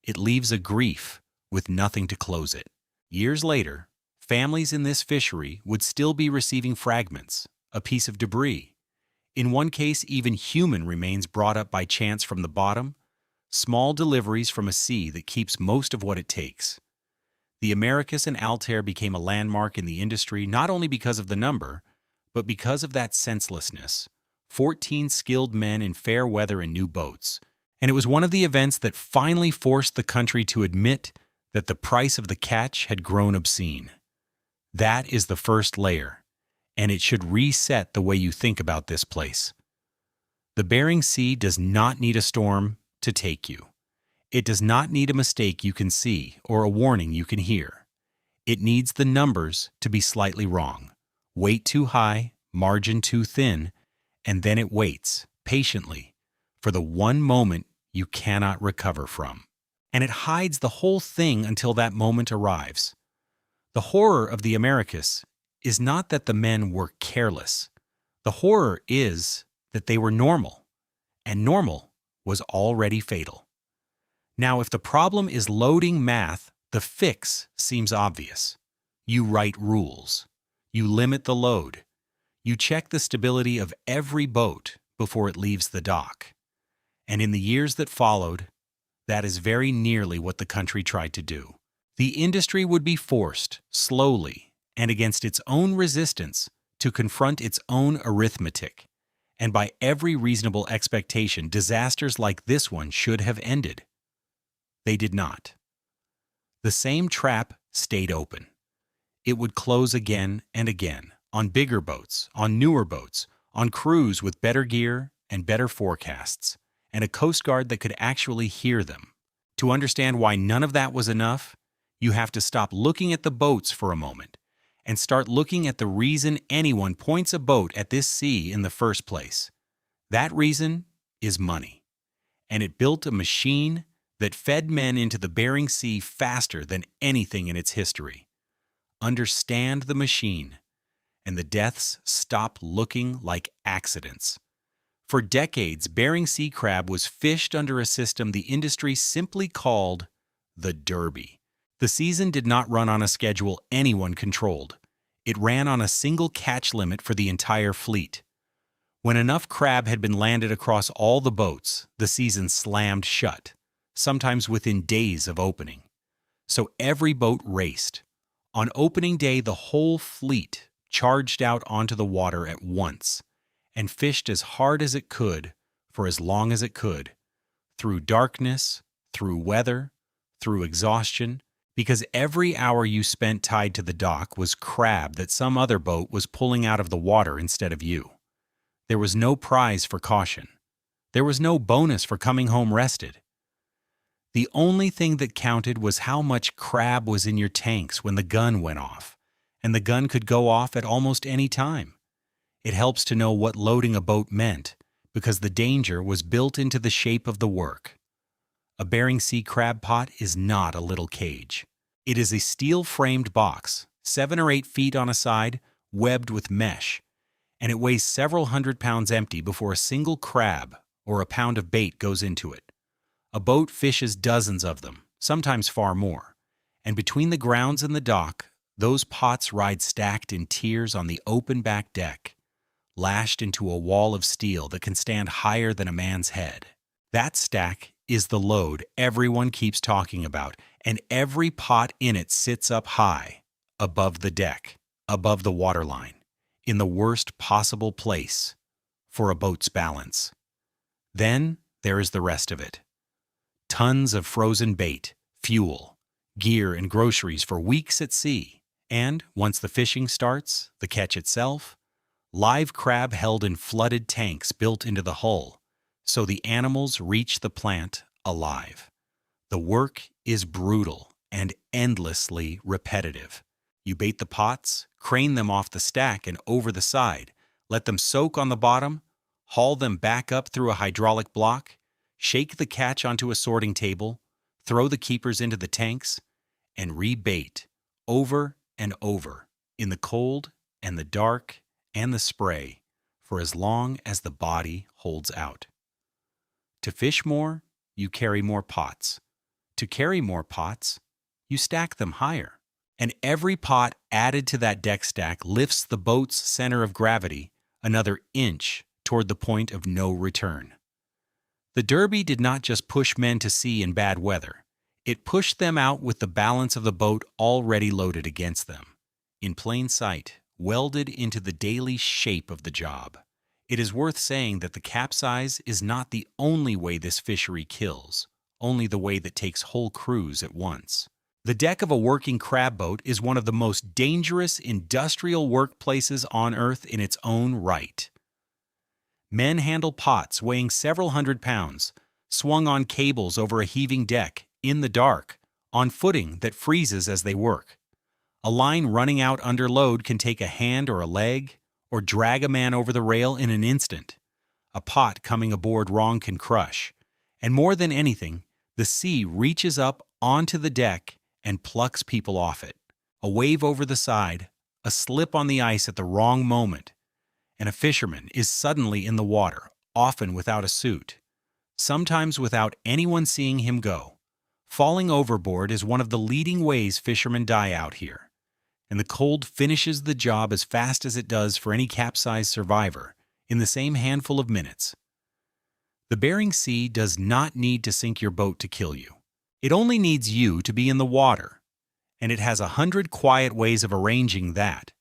It leaves a grief with nothing to close it. Years later, families in this fishery would still be receiving fragments, a piece of debris. In one case, even human remains brought up by chance from the bottom, small deliveries from a sea that keeps most of what it takes. The Americus and Altair became a landmark in the industry not only because of the number, but because of that senselessness. 14 skilled men in fair weather and new boats. And it was one of the events that finally forced the country to admit that the price of the catch had grown obscene. That is the first layer, and it should reset the way you think about this place. The Bering Sea does not need a storm to take you. It does not need a mistake you can see or a warning you can hear. It needs the numbers to be slightly wrong, weight too high, margin too thin, and then it waits, patiently, for the one moment you cannot recover from. And it hides the whole thing until that moment arrives. The horror of the Americus is not that the men were careless. The horror is that they were normal, and normal was already fatal. Now, if the problem is loading math, the fix seems obvious. You write rules. You limit the load. You check the stability of every boat before it leaves the dock. And in the years that followed, that is very nearly what the country tried to do. The industry would be forced, slowly, and against its own resistance to confront its own arithmetic. And by every reasonable expectation, disasters like this one should have ended. They did not. The same trap stayed open. It would close again and again, on bigger boats, on newer boats, on crews with better gear and better forecasts, and a Coast Guard that could actually hear them. To understand why none of that was enough, you have to stop looking at the boats for a moment and start looking at the reason anyone points a boat at this sea in the first place. That reason is money. And it built a machine that fed men into the Bering Sea faster than anything in its history. Understand the machine, and the deaths stop looking like accidents. For decades, Bering Sea crab was fished under a system the industry simply called the Derby. The season did not run on a schedule anyone controlled. It ran on a single catch limit for the entire fleet. When enough crab had been landed across all the boats, the season slammed shut, sometimes within days of opening. So every boat raced. On opening day, the whole fleet charged out onto the water at once and fished as hard as it could for as long as it could, through darkness, through weather, through exhaustion, because every hour you spent tied to the dock was crab that some other boat was pulling out of the water instead of you. There was no prize for caution. There was no bonus for coming home rested. The only thing that counted was how much crab was in your tanks when the gun went off, and the gun could go off at almost any time. It helps to know what loading a boat meant, because the danger was built into the shape of the work. A Bering Sea crab pot is not a little cage. It is a steel-framed box, 7 or 8 feet on a side, webbed with mesh, and it weighs several hundred pounds empty before a single crab or a pound of bait goes into it. A boat fishes dozens of them, sometimes far more, and between the grounds and the dock, those pots ride stacked in tiers on the open back deck, lashed into a wall of steel that can stand higher than a man's head. That stack is the load everyone keeps talking about, and every pot in it sits up high, above the deck, above the waterline, in the worst possible place for a boat's balance. Then there is the rest of it. Tons of frozen bait, fuel, gear, and groceries for weeks at sea, and, once the fishing starts, the catch itself, live crab held in flooded tanks built into the hull, so the animals reach the plant alive. The work is brutal and endlessly repetitive. You bait the pots, crane them off the stack and over the side, let them soak on the bottom, haul them back up through a hydraulic block, shake the catch onto a sorting table, throw the keepers into the tanks, and rebait over and over in the cold and the dark and the spray for as long as the body holds out. To fish more, you carry more pots. To carry more pots, you stack them higher. And every pot added to that deck stack lifts the boat's center of gravity another inch toward the point of no return. The Derby did not just push men to sea in bad weather. It pushed them out with the balance of the boat already loaded against them, in plain sight, welded into the daily shape of the job. It is worth saying that the capsize is not the only way this fishery kills, only the way that takes whole crews at once. The deck of a working crab boat is one of the most dangerous industrial workplaces on Earth in its own right. Men handle pots weighing several hundred pounds, swung on cables over a heaving deck, in the dark, on footing that freezes as they work. A line running out under load can take a hand or a leg, or drag a man over the rail in an instant. A pot coming aboard wrong can crush. And more than anything, the sea reaches up onto the deck and plucks people off it. A wave over the side, a slip on the ice at the wrong moment, and a fisherman is suddenly in the water, often without a suit, sometimes without anyone seeing him go. Falling overboard is one of the leading ways fishermen die out here, and the cold finishes the job as fast as it does for any capsized survivor in the same handful of minutes. The Bering Sea does not need to sink your boat to kill you. It only needs you to be in the water, and it has 100 quiet ways of arranging that.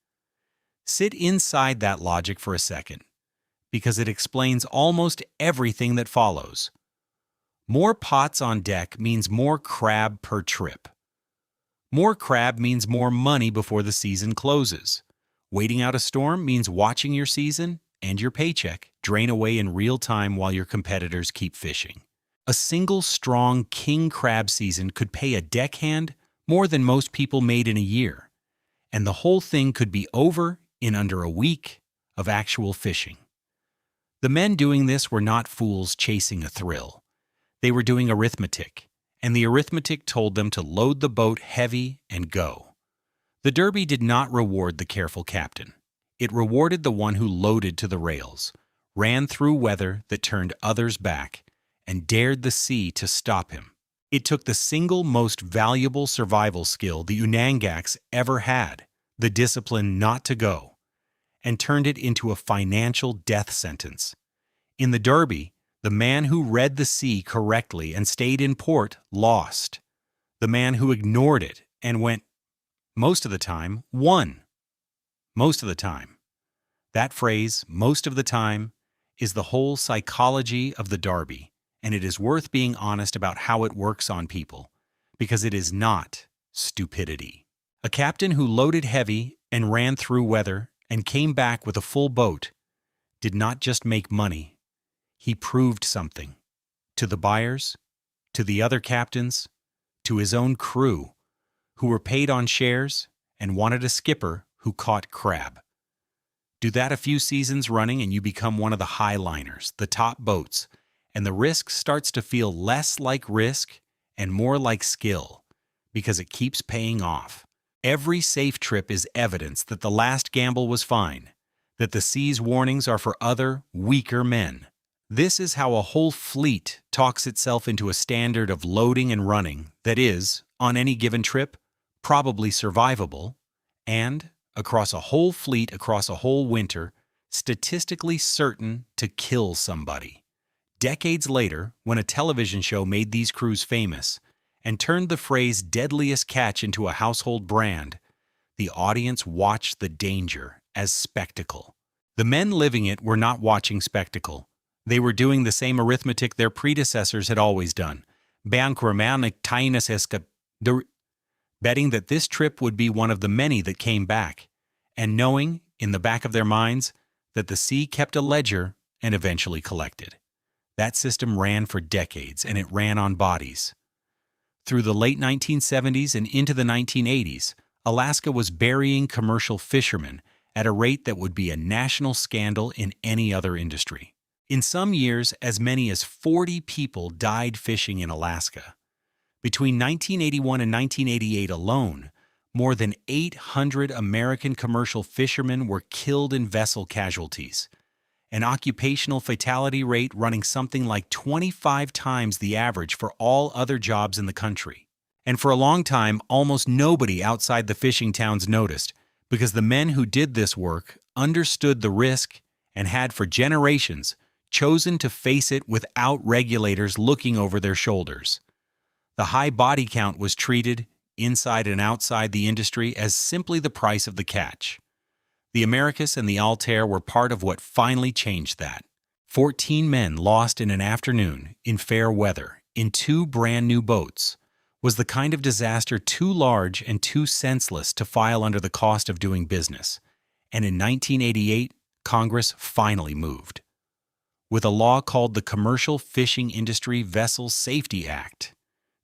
Sit inside that logic for a second, because it explains almost everything that follows. More pots on deck means more crab per trip. More crab means more money before the season closes. Waiting out a storm means watching your season and your paycheck drain away in real time while your competitors keep fishing. A single strong king crab season could pay a deckhand more than most people made in a year, and the whole thing could be over in under a week of actual fishing. The men doing this were not fools chasing a thrill. They were doing arithmetic, and the arithmetic told them to load the boat heavy and go. The Derby did not reward the careful captain. It rewarded the one who loaded to the rails, ran through weather that turned others back, and dared the sea to stop him. It took the single most valuable survival skill the Unangaks ever had, the discipline not to go, and turned it into a financial death sentence. In the Derby, the man who read the sea correctly and stayed in port lost. The man who ignored it and went, most of the time, won. Most of the time. That phrase, most of the time, is the whole psychology of the Derby, and it is worth being honest about how it works on people, because it is not stupidity. A captain who loaded heavy and ran through weather and came back with a full boat did not just make money. He proved something. To the buyers, to the other captains, to his own crew, who were paid on shares and wanted a skipper who caught crab. Do that a few seasons running and you become one of the highliners, the top boats, and the risk starts to feel less like risk and more like skill, because it keeps paying off. Every safe trip is evidence that the last gamble was fine, that the sea's warnings are for other, weaker men. This is how a whole fleet talks itself into a standard of loading and running that is, on any given trip, probably survivable, and, across a whole fleet across a whole winter, statistically certain to kill somebody. Decades later, when a television show made these crews famous and turned the phrase deadliest catch into a household brand, the audience watched the danger as spectacle. The men living it were not watching spectacle. They were doing the same arithmetic their predecessors had always done, betting that this trip would be one of the many that came back, and knowing, in the back of their minds, that the sea kept a ledger and eventually collected. That system ran for decades, and it ran on bodies. Through the late 1970s and into the 1980s, Alaska was burying commercial fishermen at a rate that would be a national scandal in any other industry. In some years, as many as 40 people died fishing in Alaska. Between 1981 and 1988 alone, more than 800 American commercial fishermen were killed in vessel casualties, an occupational fatality rate running something like 25 times the average for all other jobs in the country. And for a long time, almost nobody outside the fishing towns noticed, because the men who did this work understood the risk and had for generations chosen to face it without regulators looking over their shoulders. The high body count was treated, inside and outside the industry, as simply the price of the catch. The Americas and the Altair were part of what finally changed that. 14 men lost in an afternoon, in fair weather, in 2 brand new boats, was the kind of disaster too large and too senseless to file under the cost of doing business. And in 1988, Congress finally moved. With a law called the Commercial Fishing Industry Vessel Safety Act.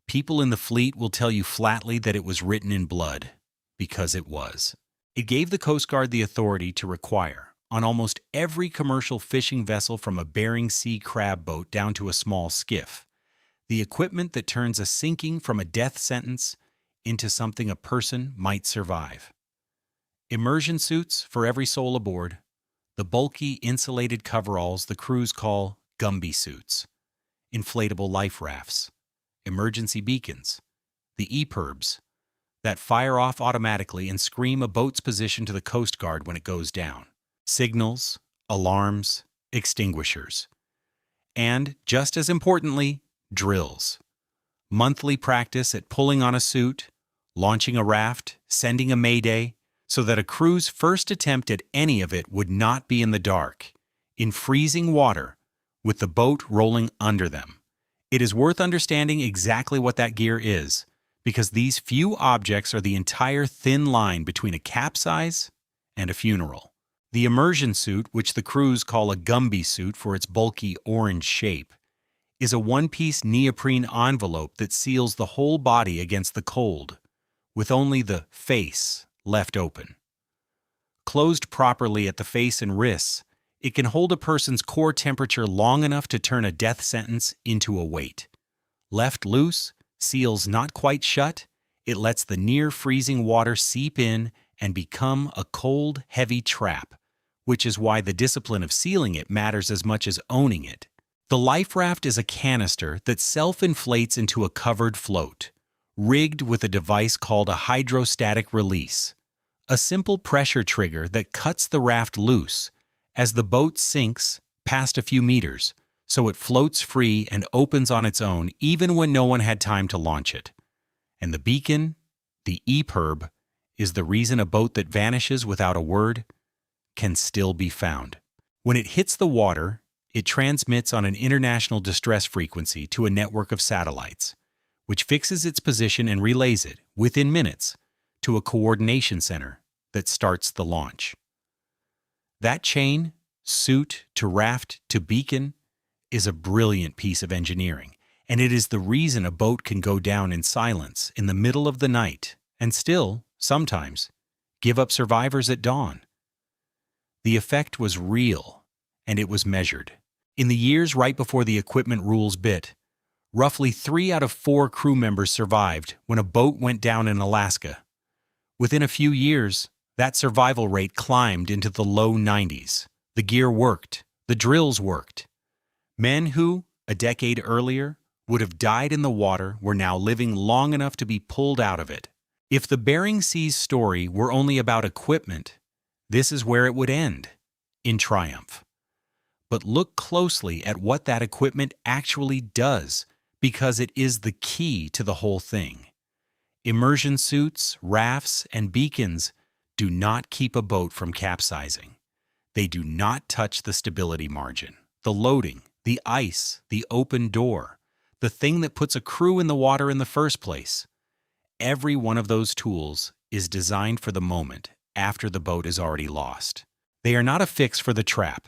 People in the fleet will tell you flatly that it was written in blood, because it was. It gave the Coast Guard the authority to require, on almost every commercial fishing vessel from a Bering Sea crab boat down to a small skiff, the equipment that turns a sinking from a death sentence into something a person might survive. Immersion suits for every soul aboard, the bulky insulated coveralls the crews call Gumby suits, inflatable life rafts, emergency beacons, the EPIRBs, that fire off automatically and scream a boat's position to the Coast Guard when it goes down, signals, alarms, extinguishers, and, just as importantly, drills, monthly practice at pulling on a suit, launching a raft, sending a mayday, so that a crew's first attempt at any of it would not be in the dark, in freezing water, with the boat rolling under them. It is worth understanding exactly what that gear is, because these few objects are the entire thin line between a capsize and a funeral. The immersion suit, which the crews call a Gumby suit for its bulky orange shape, is a one-piece neoprene envelope that seals the whole body against the cold, with only the face left open. Closed properly at the face and wrists, it can hold a person's core temperature long enough to turn a death sentence into a weight. Left loose, seals not quite shut, it lets the near-freezing water seep in and become a cold, heavy trap, which is why the discipline of sealing it matters as much as owning it. The life raft is a canister that self-inflates into a covered float, rigged with a device called a hydrostatic release, a simple pressure trigger that cuts the raft loose as the boat sinks past a few meters, so it floats free and opens on its own even when no one had time to launch it. And the beacon, the EPIRB, is the reason a boat that vanishes without a word can still be found. When it hits the water, it transmits on an international distress frequency to a network of satellites, which fixes its position and relays it, within minutes, to a coordination center that starts the launch. That chain, suit to raft to beacon, is a brilliant piece of engineering, and it is the reason a boat can go down in silence in the middle of the night and still, sometimes, give up survivors at dawn. The effect was real, and it was measured. In the years right before the equipment rules bit, roughly 3 out of 4 crew members survived when a boat went down in Alaska. Within a few years, that survival rate climbed into the low 90s. The gear worked. The drills worked. Men who, a decade earlier, would have died in the water were now living long enough to be pulled out of it. If the Bering Sea's story were only about equipment, this is where it would end, in triumph. But look closely at what that equipment actually does, because it is the key to the whole thing. Immersion suits, rafts, and beacons do not keep a boat from capsizing. They do not touch the stability margin, the loading, the ice, the open door, the thing that puts a crew in the water in the first place. Every one of those tools is designed for the moment after the boat is already lost. They are not a fix for the trap.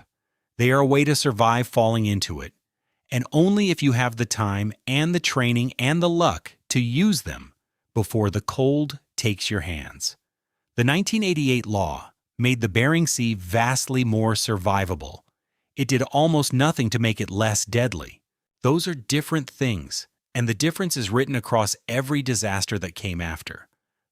They are a way to survive falling into it, and only if you have the time and the training and the luck to use them before the cold takes your hands. The 1988 law made the Bering Sea vastly more survivable. It did almost nothing to make it less deadly. Those are different things, and the difference is written across every disaster that came after.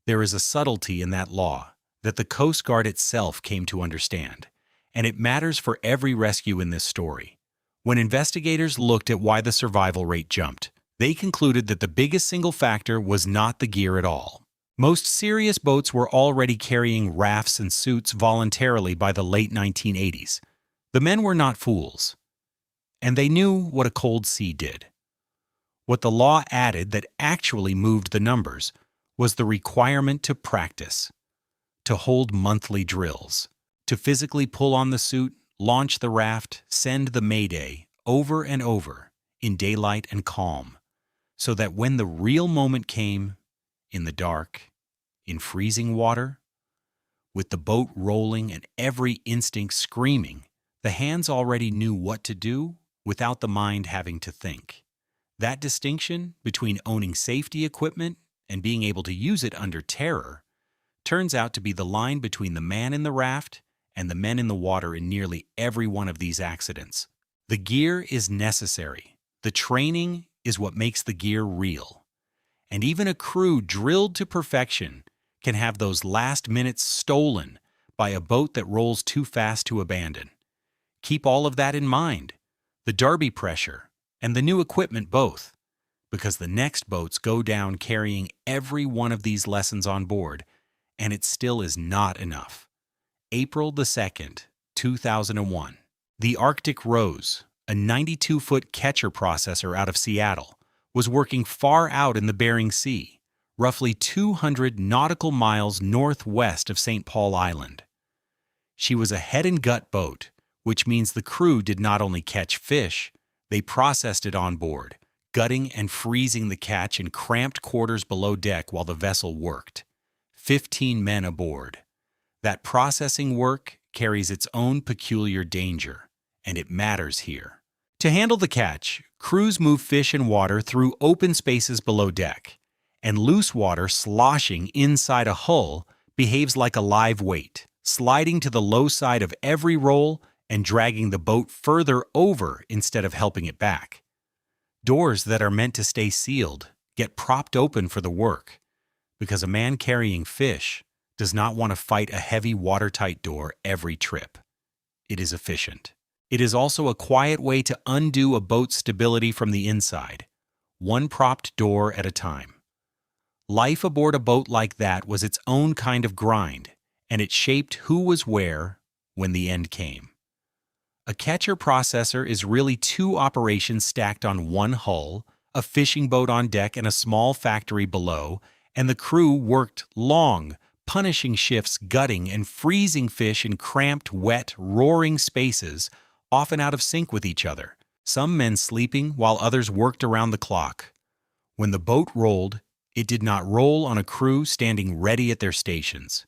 There is a subtlety in that law that the Coast Guard itself came to understand, and it matters for every rescue in this story. When investigators looked at why the survival rate jumped, they concluded that the biggest single factor was not the gear at all. Most serious boats were already carrying rafts and suits voluntarily by the late 1980s. The men were not fools, and they knew what a cold sea did. What the law added that actually moved the numbers was the requirement to practice, to hold monthly drills, to physically pull on the suit, launch the raft, send the mayday over and over in daylight and calm, so that when the real moment came, in the dark, in freezing water, with the boat rolling and every instinct screaming, the hands already knew what to do without the mind having to think. That distinction between owning safety equipment and being able to use it under terror turns out to be the line between the man in the raft and the men in the water in nearly every one of these accidents. The gear is necessary. The training is what makes the gear real. And even a crew drilled to perfection can have those last minutes stolen by a boat that rolls too fast to abandon. Keep all of that in mind, the derby pressure and the new equipment both, because the next boats go down carrying every one of these lessons on board, and it still is not enough. April the 2nd, 2001. The Arctic Rose, a 92-foot catcher processor out of Seattle, was working far out in the Bering Sea, roughly 200 nautical miles northwest of St. Paul Island. She was a head and gut boat, which means the crew did not only catch fish, they processed it on board, gutting and freezing the catch in cramped quarters below deck while the vessel worked. 15 men aboard. That processing work carries its own peculiar danger, and it matters here. To handle the catch, crews move fish and water through open spaces below deck, and loose water sloshing inside a hull behaves like a live weight, sliding to the low side of every roll and dragging the boat further over instead of helping it back. Doors that are meant to stay sealed get propped open for the work, because a man carrying fish does not want to fight a heavy watertight door every trip. It is efficient. It is also a quiet way to undo a boat's stability from the inside, one propped door at a time. Life aboard a boat like that was its own kind of grind, and it shaped who was where when the end came. A catcher-processor is really two operations stacked on one hull, a fishing boat on deck and a small factory below, and the crew worked long, punishing shifts gutting and freezing fish in cramped, wet, roaring spaces, often out of sync with each other, some men sleeping while others worked around the clock. When the boat rolled, it did not roll on a crew standing ready at their stations.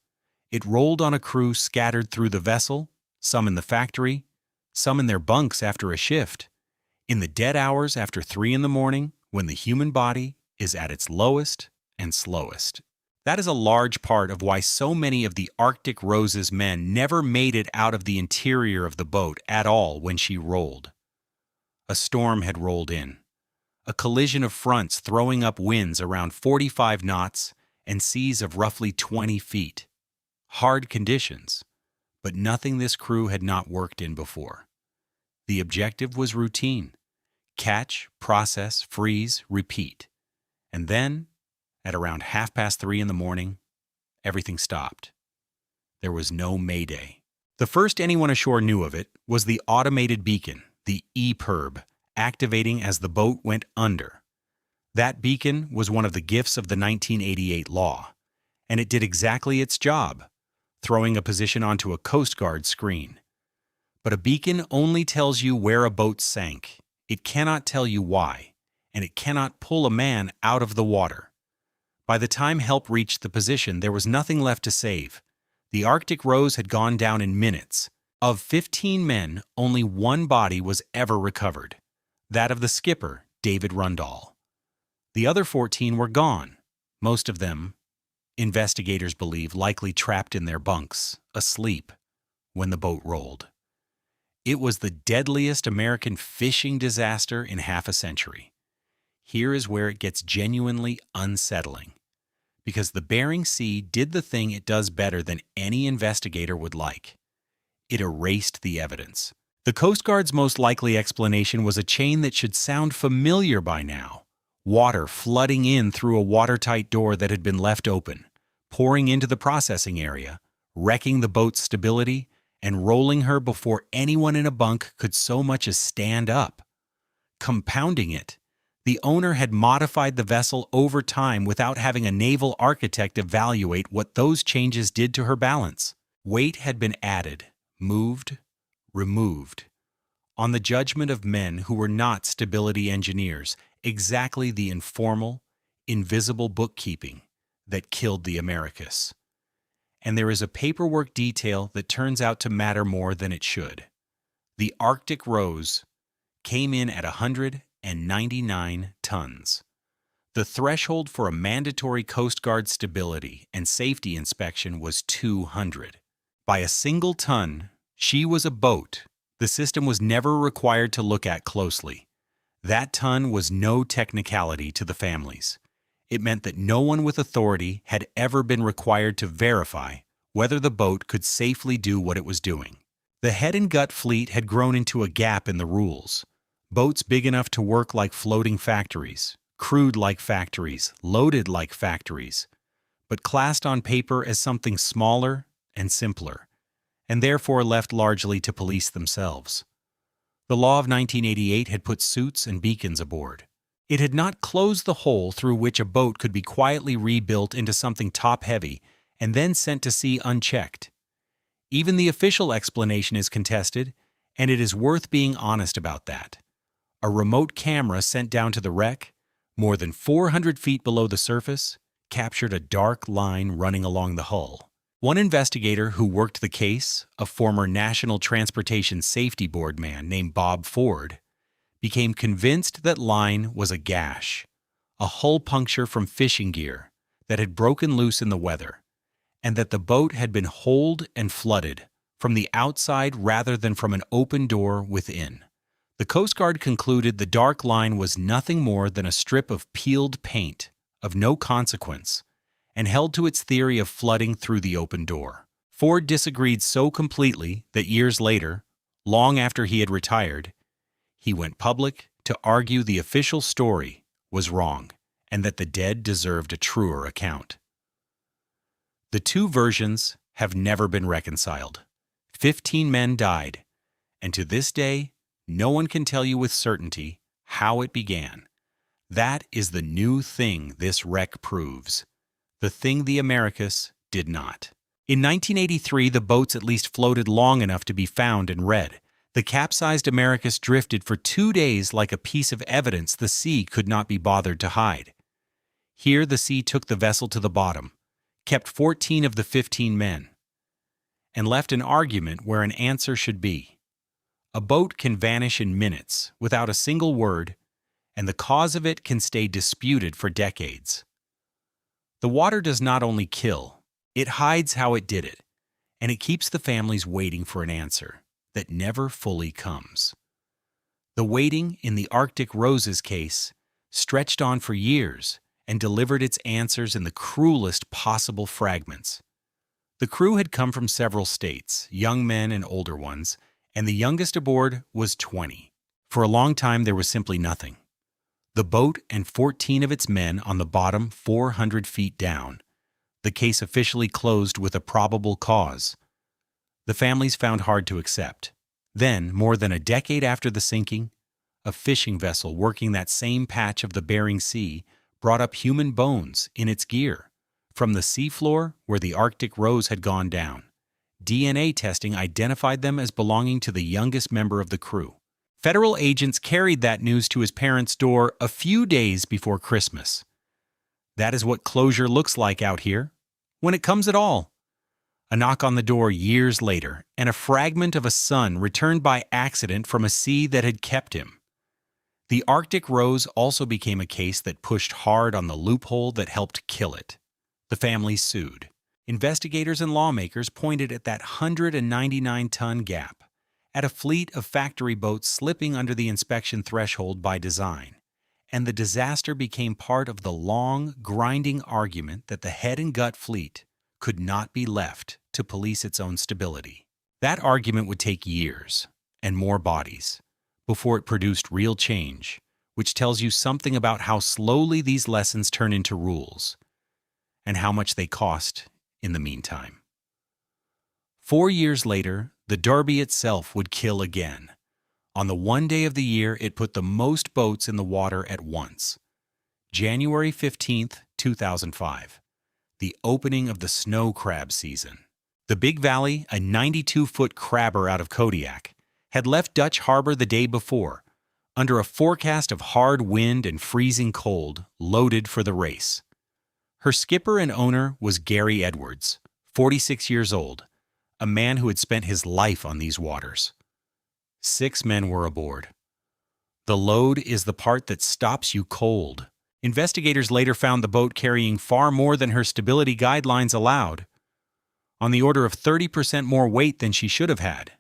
It rolled on a crew scattered through the vessel, some in the factory, some in their bunks after a shift, in the dead hours after 3 in the morning when the human body is at its lowest and slowest. That is a large part of why so many of the Arctic Rose's men never made it out of the interior of the boat at all when she rolled. A storm had rolled in, a collision of fronts throwing up winds around 45 knots and seas of roughly 20 feet. Hard conditions, but nothing this crew had not worked in before. The objective was routine: catch, process, freeze, repeat. And then, at around 3:30 in the morning, everything stopped. There was no mayday. The first anyone ashore knew of it was the automated beacon, the EPIRB, activating as the boat went under. That beacon was one of the gifts of the 1988 law, and it did exactly its job, throwing a position onto a Coast Guard screen. But a beacon only tells you where a boat sank. It cannot tell you why, and it cannot pull a man out of the water. By the time help reached the position, there was nothing left to save. The Arctic Rose had gone down in minutes. Of 15 men, only one body was ever recovered, that of the skipper, David Rundall. The other 14 were gone, most of them, investigators believe, likely trapped in their bunks, asleep, when the boat rolled. It was the deadliest American fishing disaster in half a century. Here is where it gets genuinely unsettling, because the Bering Sea did the thing it does better than any investigator would like. It erased the evidence. The Coast Guard's most likely explanation was a chain that should sound familiar by now: water flooding in through a watertight door that had been left open, pouring into the processing area, wrecking the boat's stability, and rolling her before anyone in a bunk could so much as stand up. Compounding it, the owner had modified the vessel over time without having a naval architect evaluate what those changes did to her balance. Weight had been added, moved, removed, on the judgment of men who were not stability engineers, exactly the informal, invisible bookkeeping that killed the Americas. And there is a paperwork detail that turns out to matter more than it should. The Arctic Rose came in at 199 tons. The threshold for a mandatory Coast Guard stability and safety inspection was 200. By a single ton, she was a boat the system was never required to look at closely. That ton was no technicality to the families. It meant that no one with authority had ever been required to verify whether the boat could safely do what it was doing. The head and gut fleet had grown into a gap in the rules. Boats big enough to work like floating factories, crewed like factories, loaded like factories, but classed on paper as something smaller and simpler, and therefore left largely to police themselves. The law of 1988 had put suits and beacons aboard. It had not closed the hole through which a boat could be quietly rebuilt into something top-heavy and then sent to sea unchecked. Even the official explanation is contested, and it is worth being honest about that. A remote camera sent down to the wreck, more than 400 feet below the surface, captured a dark line running along the hull. One investigator who worked the case, a former National Transportation Safety Board man named Bob Ford, became convinced that line was a gash, a hull puncture from fishing gear that had broken loose in the weather, and that the boat had been holed and flooded from the outside rather than from an open door within. The Coast Guard concluded the dark line was nothing more than a strip of peeled paint of no consequence, and held to its theory of flooding through the open door. Ford disagreed so completely that years later, long after he had retired, he went public to argue the official story was wrong and that the dead deserved a truer account. The two versions have never been reconciled. 15 men died, and to this day, no one can tell you with certainty how it began. That is the new thing this wreck proves. The thing the Americas did not. In 1983, the boats at least floated long enough to be found and read. The capsized Americas drifted for 2 days like a piece of evidence the sea could not be bothered to hide. Here the sea took the vessel to the bottom, kept 14 of the 15 men, and left an argument where an answer should be. A boat can vanish in minutes without a single word, and the cause of it can stay disputed for decades. The water does not only kill, it hides how it did it, and it keeps the families waiting for an answer that never fully comes. The waiting in the Arctic Rose's case stretched on for years and delivered its answers in the cruelest possible fragments. The crew had come from several states, young men and older ones, and the youngest aboard was 20. For a long time there was simply nothing. The boat and 14 of its men on the bottom 400 feet down. The case officially closed with a probable cause. The families found hard to accept. Then, more than a decade after the sinking, a fishing vessel working that same patch of the Bering Sea brought up human bones in its gear from the seafloor where the Arctic Rose had gone down. DNA testing identified them as belonging to the youngest member of the crew. Federal agents carried that news to his parents' door a few days before Christmas. That is what closure looks like out here, when it comes at all. A knock on the door years later, and a fragment of a son returned by accident from a sea that had kept him. The Arctic Rose also became a case that pushed hard on the loophole that helped kill it. The family sued. Investigators and lawmakers pointed at that 199-ton gap, at a fleet of factory boats slipping under the inspection threshold by design, and the disaster became part of the long, grinding argument that the head and gut fleet could not be left to police its own stability. That argument would take years, and more bodies, before it produced real change, which tells you something about how slowly these lessons turn into rules, and how much they cost in the meantime. 4 years later, the Derby itself would kill again. On the one day of the year, it put the most boats in the water at once. January 15th, 2005. The opening of the snow crab season. The Big Valley, a 92-foot crabber out of Kodiak, had left Dutch Harbor the day before, under a forecast of hard wind and freezing cold, loaded for the race. Her skipper and owner was Gary Edwards, 46 years old, a man who had spent his life on these waters. 6 men were aboard. The load is the part that stops you cold. Investigators later found the boat carrying far more than her stability guidelines allowed, on the order of 30% more weight than she should have had,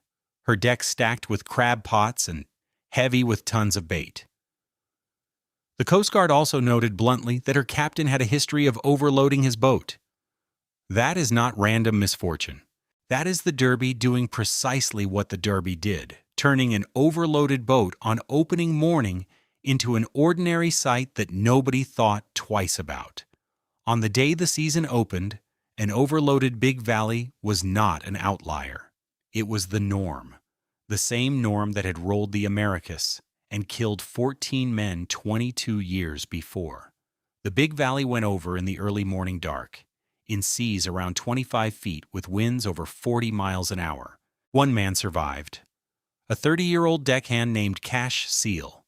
her deck stacked with crab pots and heavy with tons of bait. The Coast Guard also noted bluntly that her captain had a history of overloading his boat. That is not random misfortune. That is the Derby doing precisely what the Derby did, turning an overloaded boat on opening morning into an ordinary sight that nobody thought twice about. On the day the season opened, an overloaded Big Valley was not an outlier. It was the norm, the same norm that had rolled the Americas and killed 14 men 22 years before. The Big Valley went over in the early morning dark, in seas around 25 feet with winds over 40 miles an hour. One man survived, a 30-year-old deckhand named Cash Seal.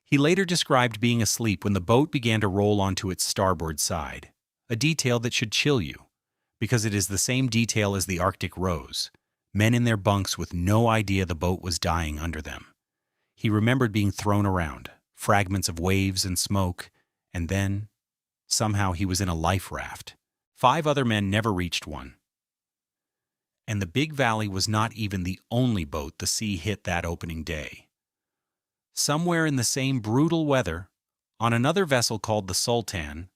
He later described being asleep when the boat began to roll onto its starboard side, a detail that should chill you, because it is the same detail as the Arctic Rose, men in their bunks with no idea the boat was dying under them. He remembered being thrown around, fragments of waves and smoke, and then, somehow he was in a life raft. 5 other men never reached one. And the Big Valley was not even the only boat the sea hit that opening day. Somewhere in the same brutal weather, on another vessel called the Sultan,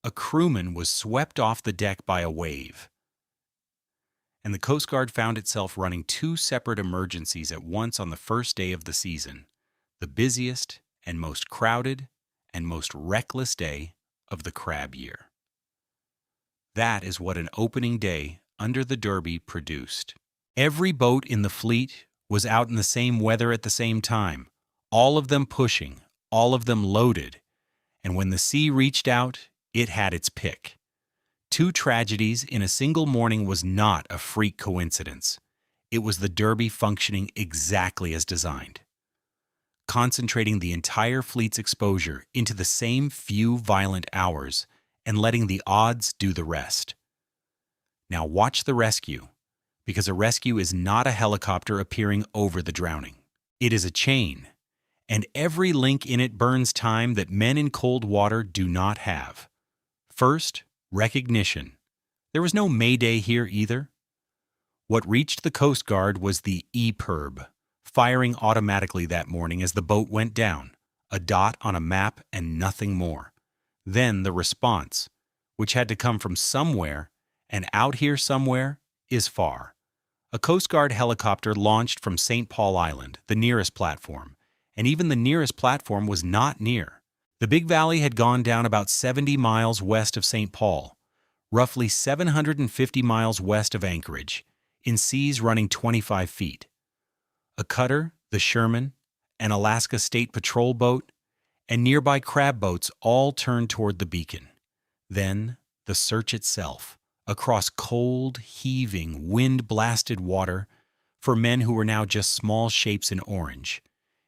a crewman was swept off the deck by a wave. And the Coast Guard found itself running 2 separate emergencies at once on the first day of the season, the busiest and most crowded and most reckless day of the crab year. That is what an opening day under the Derby produced. Every boat in the fleet was out in the same weather at the same time, all of them pushing, all of them loaded, and when the sea reached out, it had its pick. 2 tragedies in a single morning was not a freak coincidence. It was the Derby functioning exactly as designed, concentrating the entire fleet's exposure into the same few violent hours and letting the odds do the rest. Now watch the rescue, because a rescue is not a helicopter appearing over the drowning. It is a chain, and every link in it burns time that men in cold water do not have. First, recognition. There was no Mayday here either. What reached the Coast Guard was the EPIRB, firing automatically that morning as the boat went down, a dot on a map and nothing more. Then the response, which had to come from somewhere, and out here somewhere is far. A Coast Guard helicopter launched from St. Paul Island, the nearest platform, and even the nearest platform was not near. The Big Valley had gone down about 70 miles west of St. Paul, roughly 750 miles west of Anchorage, in seas running 25 feet. A cutter, the Sherman, an Alaska State Patrol boat, and nearby crab boats all turned toward the beacon. Then, the search itself, across cold, heaving, wind-blasted water, for men who were now just small shapes in orange,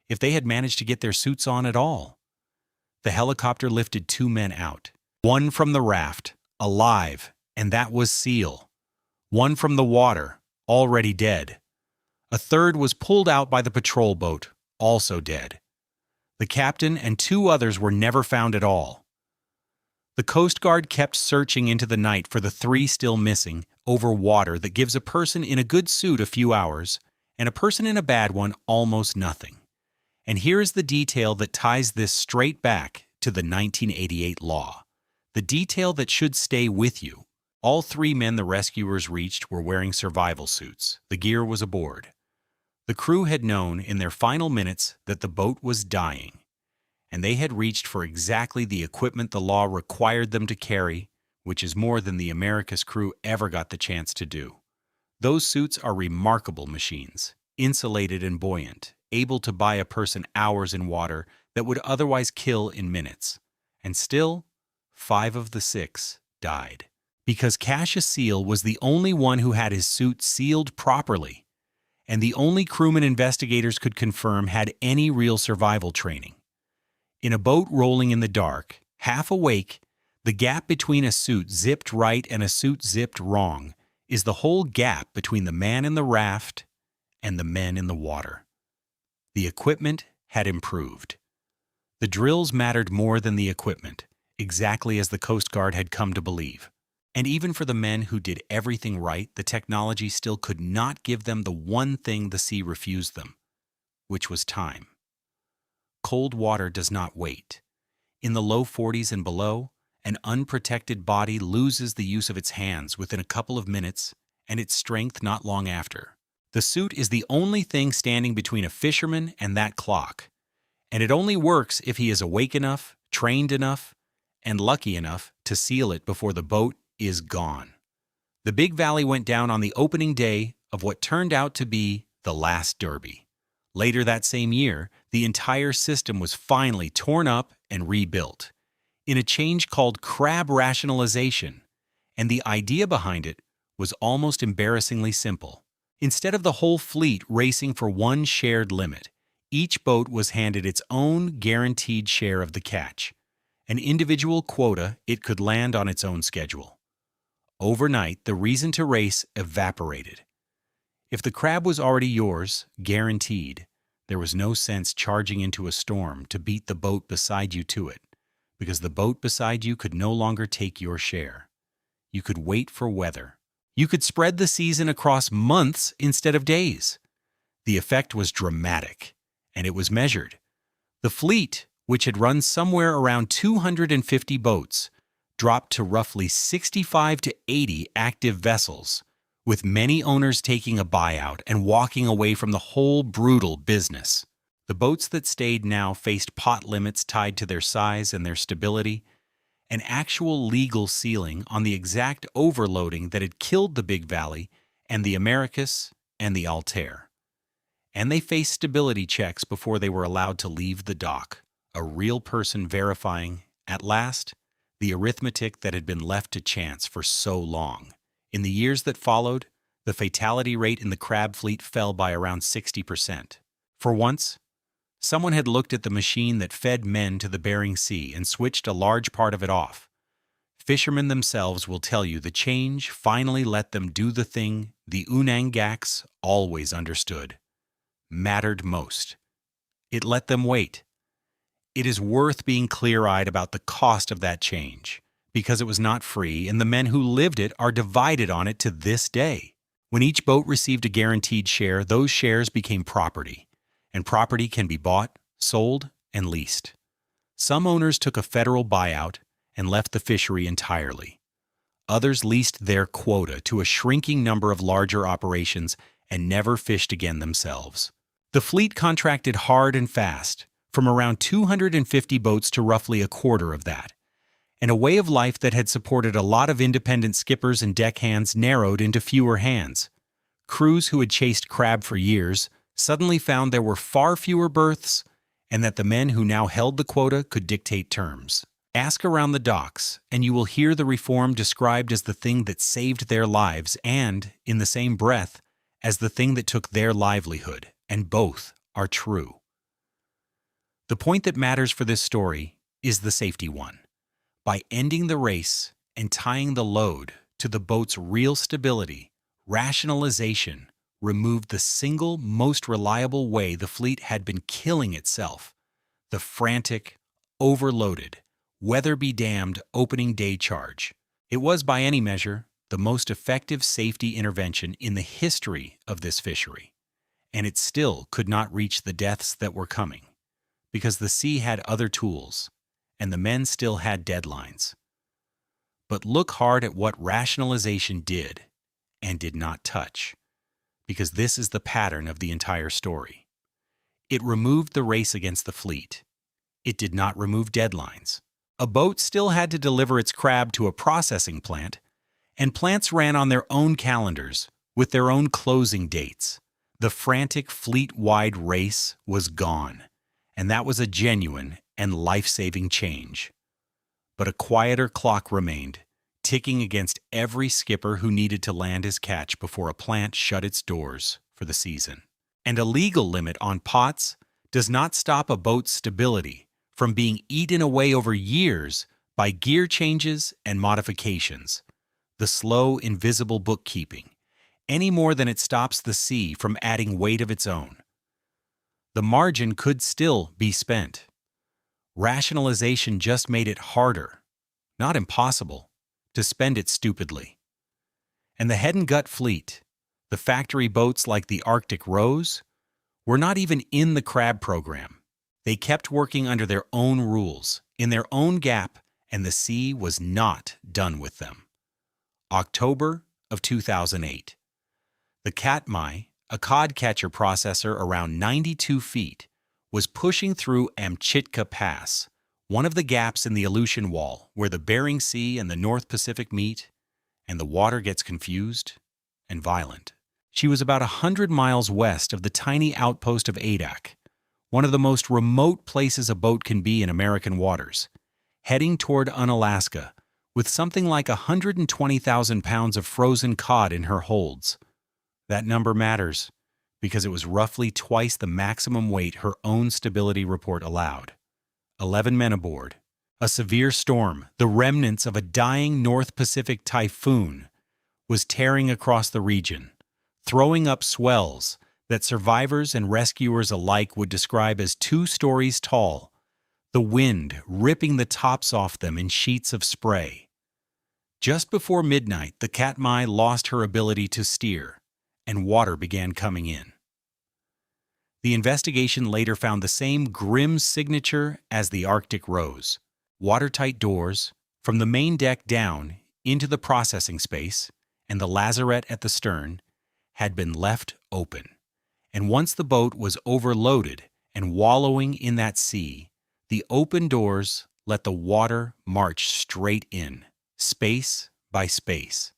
if they had managed to get their suits on at all. The helicopter lifted 2 men out. One from the raft, alive, and that was Seal. One from the water, already dead. A third was pulled out by the patrol boat, also dead. The captain and 2 others were never found at all. The Coast Guard kept searching into the night for the 3 still missing over water that gives a person in a good suit a few hours and a person in a bad one almost nothing. And here is the detail that ties this straight back to the 1988 law. The detail that should stay with you. All 3 men the rescuers reached were wearing survival suits. The gear was aboard. The crew had known in their final minutes that the boat was dying, and they had reached for exactly the equipment the law required them to carry, which is more than the America's crew ever got the chance to do. Those suits are remarkable machines, insulated and buoyant, able to buy a person hours in water that would otherwise kill in minutes. And still, 5 of the 6 died. Because Cassius Seal was the only one who had his suit sealed properly, and the only crewman investigators could confirm had any real survival training. In a boat rolling in the dark, half awake, the gap between a suit zipped right and a suit zipped wrong is the whole gap between the man in the raft and the men in the water. The equipment had improved. The drills mattered more than the equipment, exactly as the Coast Guard had come to believe. And even for the men who did everything right, the technology still could not give them the one thing the sea refused them, which was time. Cold water does not wait. In the low 40s and below, an unprotected body loses the use of its hands within a couple of minutes and its strength not long after. The suit is the only thing standing between a fisherman and that clock, and it only works if he is awake enough, trained enough, and lucky enough to seal it before the boat is gone. The Big Valley went down on the opening day of what turned out to be the last Derby. Later that same year, The entire system was finally torn up and rebuilt, in a change called crab rationalization, and the idea behind it was almost embarrassingly simple. Instead of the whole fleet racing for one shared limit, each boat was handed its own guaranteed share of the catch, an individual quota it could land on its own schedule. Overnight, the reason to race evaporated. If the crab was already yours, guaranteed, there was no sense charging into a storm to beat the boat beside you to it, because the boat beside you could no longer take your share. You could wait for weather. You could spread the season across months instead of days. The effect was dramatic, and it was measured. The fleet, which had run somewhere around 250 boats, dropped to roughly 65 to 80 active vessels, with many owners taking a buyout and walking away from the whole brutal business. The boats that stayed now faced pot limits tied to their size and their stability, an actual legal ceiling on the exact overloading that had killed the Big Valley and the Americus and the Altair. And they faced stability checks before they were allowed to leave the dock, a real person verifying, at last, the arithmetic that had been left to chance for so long. In the years that followed, the fatality rate in the crab fleet fell by around 60%. For once, someone had looked at the machine that fed men to the Bering Sea and switched a large part of it off. Fishermen themselves will tell you the change finally let them do the thing the Unangaks always understood, mattered most. It let them wait. It is worth being clear-eyed about the cost of that change, because it was not free, and the men who lived it are divided on it to this day. When each boat received a guaranteed share, those shares became property, and property can be bought, sold, and leased. Some owners took a federal buyout and left the fishery entirely. Others leased their quota to a shrinking number of larger operations and never fished again themselves. The fleet contracted hard and fast, from around 250 boats to roughly a quarter of that, and a way of life that had supported a lot of independent skippers and deckhands narrowed into fewer hands. Crews who had chased crab for years suddenly found there were far fewer berths, and that the men who now held the quota could dictate terms. Ask around the docks, and you will hear the reform described as the thing that saved their lives and, in the same breath, as the thing that took their livelihood, and both are true. The point that matters for this story is the safety one. By ending the race and tying the load to the boat's real stability, rationalization removed the single most reliable way the fleet had been killing itself, the frantic, overloaded, weather-be-damned opening day charge. It was, by any measure, the most effective safety intervention in the history of this fishery, and it still could not reach the deaths that were coming, because the sea had other tools, and the men still had deadlines. But look hard at what rationalization did and did not touch, because this is the pattern of the entire story. It removed the race against the fleet. It did not remove deadlines. A boat still had to deliver its crab to a processing plant, and plants ran on their own calendars with their own closing dates. The frantic fleet-wide race was gone, and that was a genuine and life-saving change. But a quieter clock remained, ticking against every skipper who needed to land his catch before a plant shut its doors for the season. And a legal limit on pots does not stop a boat's stability from being eaten away over years by gear changes and modifications, the slow, invisible bookkeeping, any more than it stops the sea from adding weight of its own. The margin could still be spent. Rationalization just made it harder, not impossible, to spend it stupidly. And the head and gut fleet, the factory boats like the Arctic Rose, were not even in the crab program. They kept working under their own rules, in their own gap, and the sea was not done with them. October of 2008. The Katmai, a cod catcher processor around 92 feet, was pushing through Amchitka Pass, one of the gaps in the Aleutian Wall where the Bering Sea and the North Pacific meet, and the water gets confused and violent. She was about 100 miles west of the tiny outpost of Adak, one of the most remote places a boat can be in American waters, heading toward Unalaska with something like 120,000 pounds of frozen cod in her holds. That number matters because it was roughly twice the maximum weight her own stability report allowed. 11 men aboard. A severe storm, the remnants of a dying North Pacific typhoon, was tearing across the region, throwing up swells that survivors and rescuers alike would describe as 2 stories tall, the wind ripping the tops off them in sheets of spray. Just before midnight, the Katmai lost her ability to steer, and water began coming in. The investigation later found the same grim signature as the Arctic Rose. Watertight doors, from the main deck down into the processing space and the lazarette at the stern, had been left open. And once the boat was overloaded and wallowing in that sea, the open doors let the water march straight in, space by space,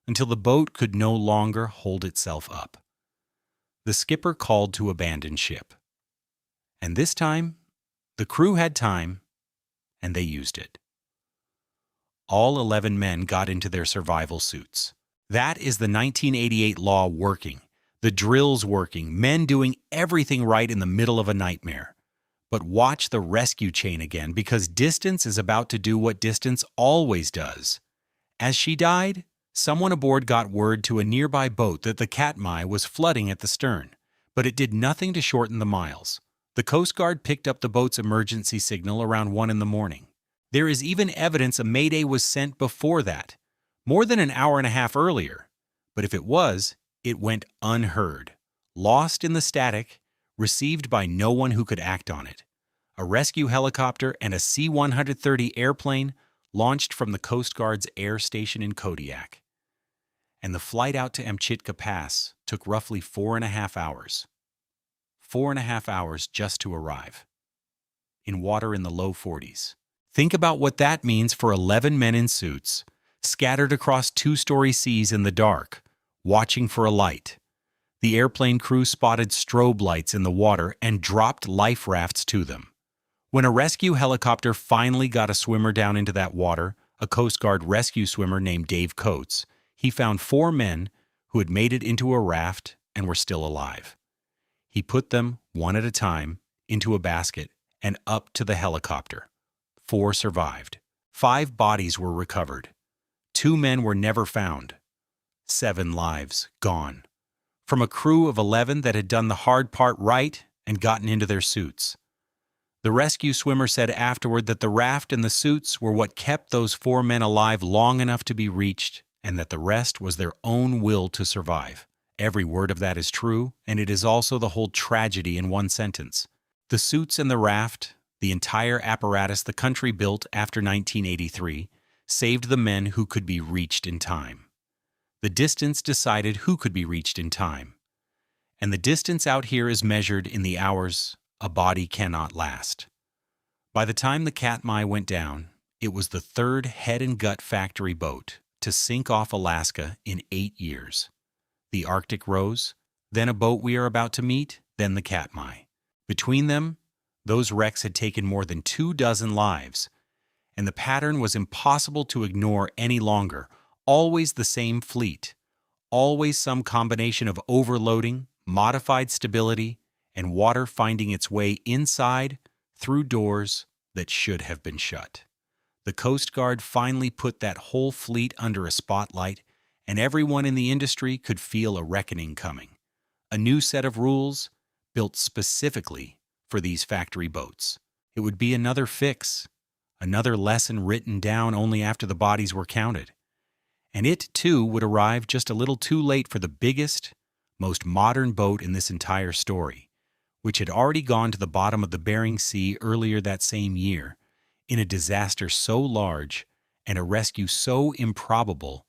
until the boat could no longer hold itself up. The skipper called to abandon ship. And this time, the crew had time, and they used it. All 11 men got into their survival suits. That is the 1988 law working, the drills working, men doing everything right in the middle of a nightmare. But watch the rescue chain again, because distance is about to do what distance always does. As she died, someone aboard got word to a nearby boat that the Katmai was flooding at the stern, but it did nothing to shorten the miles. The Coast Guard picked up the boat's emergency signal around 1 a.m. There is even evidence a mayday was sent before that, more than an hour and a half earlier. But if it was, it went unheard, lost in the static, received by no one who could act on it. A rescue helicopter and a C-130 airplane launched from the Coast Guard's air station in Kodiak. And the flight out to Amchitka Pass took roughly 4.5 hours. 4.5 hours just to arrive. In water in the low 40s. Think about what that means for 11 men in suits, scattered across 2-story seas in the dark, watching for a light. The airplane crew spotted strobe lights in the water and dropped life rafts to them. When a rescue helicopter finally got a swimmer down into that water, a Coast Guard rescue swimmer named Dave Coates, he found 4 men who had made it into a raft and were still alive. He put them, one at a time, into a basket and up to the helicopter. 4 survived. 5 bodies were recovered. 2 men were never found. 7 lives gone. From a crew of 11 that had done the hard part right and gotten into their suits. The rescue swimmer said afterward that the raft and the suits were what kept those 4 men alive long enough to be reached, and that the rest was their own will to survive. Every word of that is true, and it is also the whole tragedy in one sentence. The suits and the raft, the entire apparatus the country built after 1983, saved the men who could be reached in time. The distance decided who could be reached in time. And the distance out here is measured in the hours a body cannot last. By the time the Katmai went down, it was the 3rd head and gut factory boat to sink off Alaska in 8 years. The Arctic Rose, then a boat we are about to meet, then the Katmai. Between them, those wrecks had taken more than 24 lives, and the pattern was impossible to ignore any longer. Always the same fleet, always some combination of overloading, modified stability, and water finding its way inside through doors that should have been shut. The Coast Guard finally put that whole fleet under a spotlight, and everyone in the industry could feel a reckoning coming. A new set of rules built specifically for these factory boats. It would be another fix, another lesson written down only after the bodies were counted. And it, too, would arrive just a little too late for the biggest, most modern boat in this entire story, which had already gone to the bottom of the Bering Sea earlier that same year, in a disaster so large and a rescue so improbable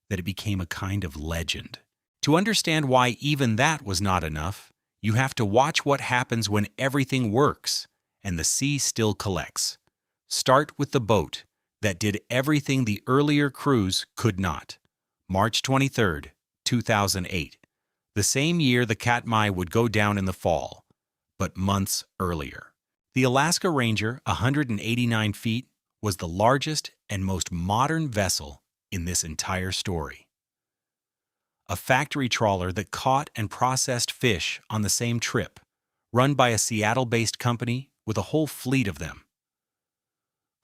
that it became a kind of legend. To understand why even that was not enough, you have to watch what happens when everything works and the sea still collects. Start with the boat that did everything the earlier crews could not. March 23, 2008. The same year the Katmai would go down in the fall. but months earlier. The Alaska Ranger, 189 feet, was the largest and most modern vessel in this entire story. A factory trawler that caught and processed fish on the same trip, run by a Seattle-based company with a whole fleet of them.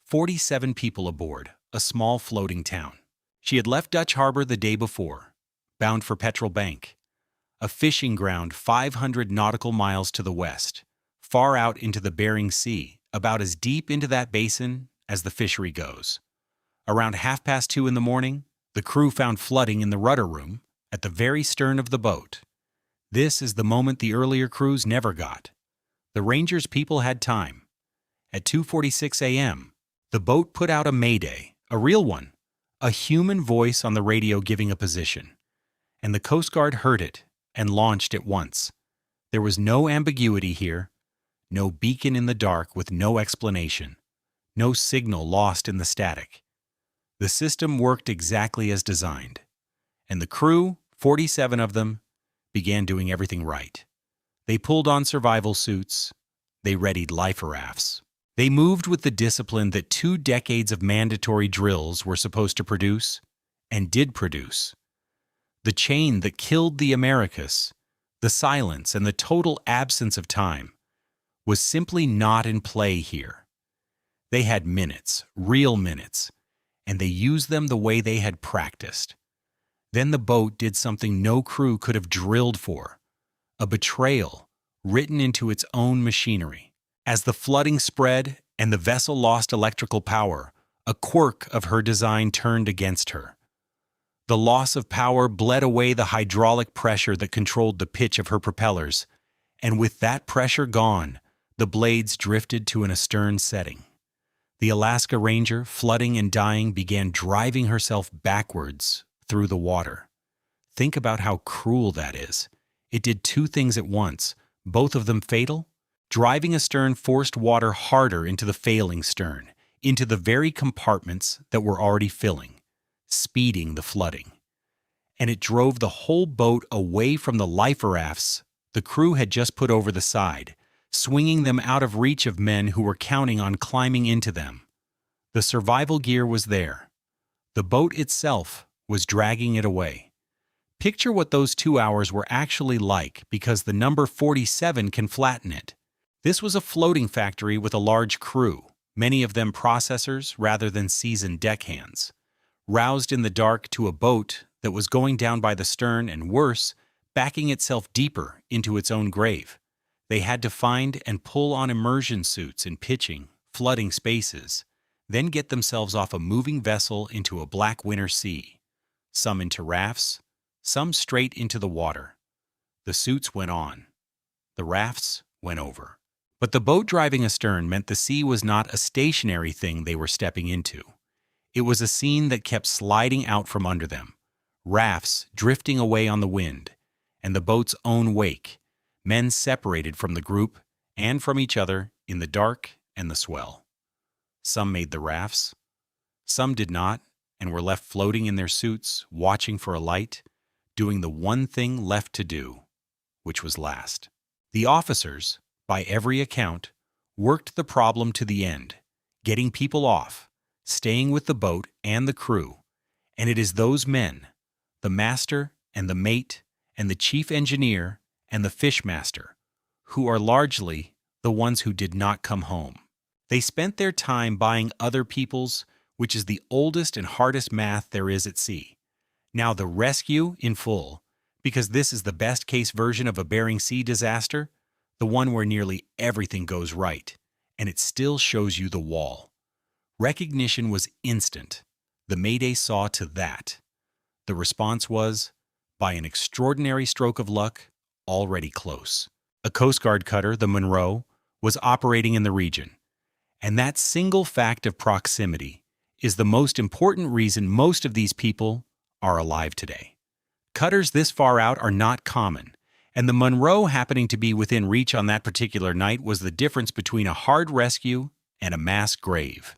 47 people aboard, a small floating town. She had left Dutch Harbor the day before, bound for Petrel Bank, a fishing ground 500 nautical miles to the west, far out into the Bering Sea, about as deep into that basin as the fishery goes. Around 2:30 in the morning, the crew found flooding in the rudder room at the very stern of the boat. This is the moment the earlier crews never got. The Ranger's people had time. At 2:46 a.m., the boat put out a mayday, a real one, a human voice on the radio giving a position. And the Coast Guard heard it and launched at once. There was no ambiguity here, no beacon in the dark with no explanation, no signal lost in the static. The system worked exactly as designed, and the crew, 47 of them, began doing everything right. They pulled on survival suits. They readied life rafts. They moved with the discipline that 2 decades of mandatory drills were supposed to produce, and did produce. The chain that killed the Americas, the silence and the total absence of time, was simply not in play here. They had minutes, real minutes, and they used them the way they had practiced. Then the boat did something no crew could have drilled for, a betrayal written into its own machinery. As the flooding spread and the vessel lost electrical power, a quirk of her design turned against her. The loss of power bled away the hydraulic pressure that controlled the pitch of her propellers, and with that pressure gone, the blades drifted to an astern setting. The Alaska Ranger, flooding and dying, began driving herself backwards through the water. Think about how cruel that is. It did 2 things at once, both of them fatal. Driving astern forced water harder into the failing stern, into the very compartments that were already filling, speeding the flooding. And it drove the whole boat away from the life rafts the crew had just put over the side, swinging them out of reach of men who were counting on climbing into them. The survival gear was there. The boat itself was dragging it away. Picture what those 2 hours were actually like, because the number 47 can flatten it. This was a floating factory with a large crew, many of them processors rather than seasoned deckhands, roused in the dark to a boat that was going down by the stern and, worse, backing itself deeper into its own grave. They had to find and pull on immersion suits in pitching, flooding spaces, then get themselves off a moving vessel into a black winter sea, some into rafts, some straight into the water. The suits went on. The rafts went over. But the boat driving astern meant the sea was not a stationary thing they were stepping into. It was a scene that kept sliding out from under them, rafts drifting away on the wind, and the boat's own wake, men separated from the group and from each other in the dark and the swell. Some made the rafts. Some did not and were left floating in their suits, watching for a light, doing the one thing left to do, which was last. The officers, by every account, worked the problem to the end, getting people off, staying with the boat and the crew, and it is those men, the master and the mate and the chief engineer and the fishmaster, who are largely the ones who did not come home. They spent their time buying other people's, which is the oldest and hardest math there is at sea. Now the rescue in full, because this is the best case version of a Bering Sea disaster, the one where nearly everything goes right, and it still shows you the wall. Recognition was instant. The Mayday saw to that. The response was, by an extraordinary stroke of luck, already close. A Coast Guard cutter, the Monroe, was operating in the region, and that single fact of proximity is the most important reason most of these people are alive today. Cutters this far out are not common, and the Monroe happening to be within reach on that particular night was the difference between a hard rescue and a mass grave.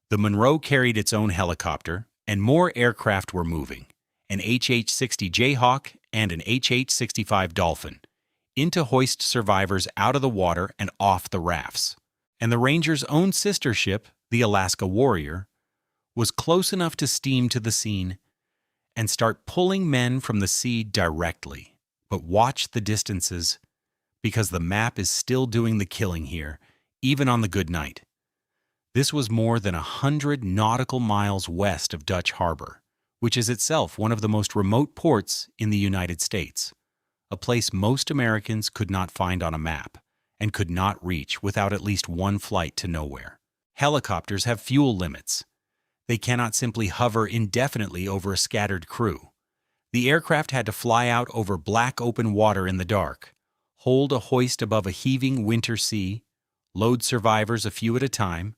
The Monroe carried its own helicopter, and more aircraft were moving, an HH-60 Jayhawk and an HH-65 Dolphin. in to hoist survivors out of the water and off the rafts. And the Ranger's own sister ship, the Alaska Warrior, was close enough to steam to the scene and start pulling men from the sea directly. But watch the distances, because the map is still doing the killing here, even on the good night. This was more than 100 nautical miles west of Dutch Harbor, which is itself one of the most remote ports in the United States, a place most Americans could not find on a map and could not reach without at least one flight to nowhere. Helicopters have fuel limits. They cannot simply hover indefinitely over a scattered crew. The aircraft had to fly out over black open water in the dark, hold a hoist above a heaving winter sea, load survivors a few at a time,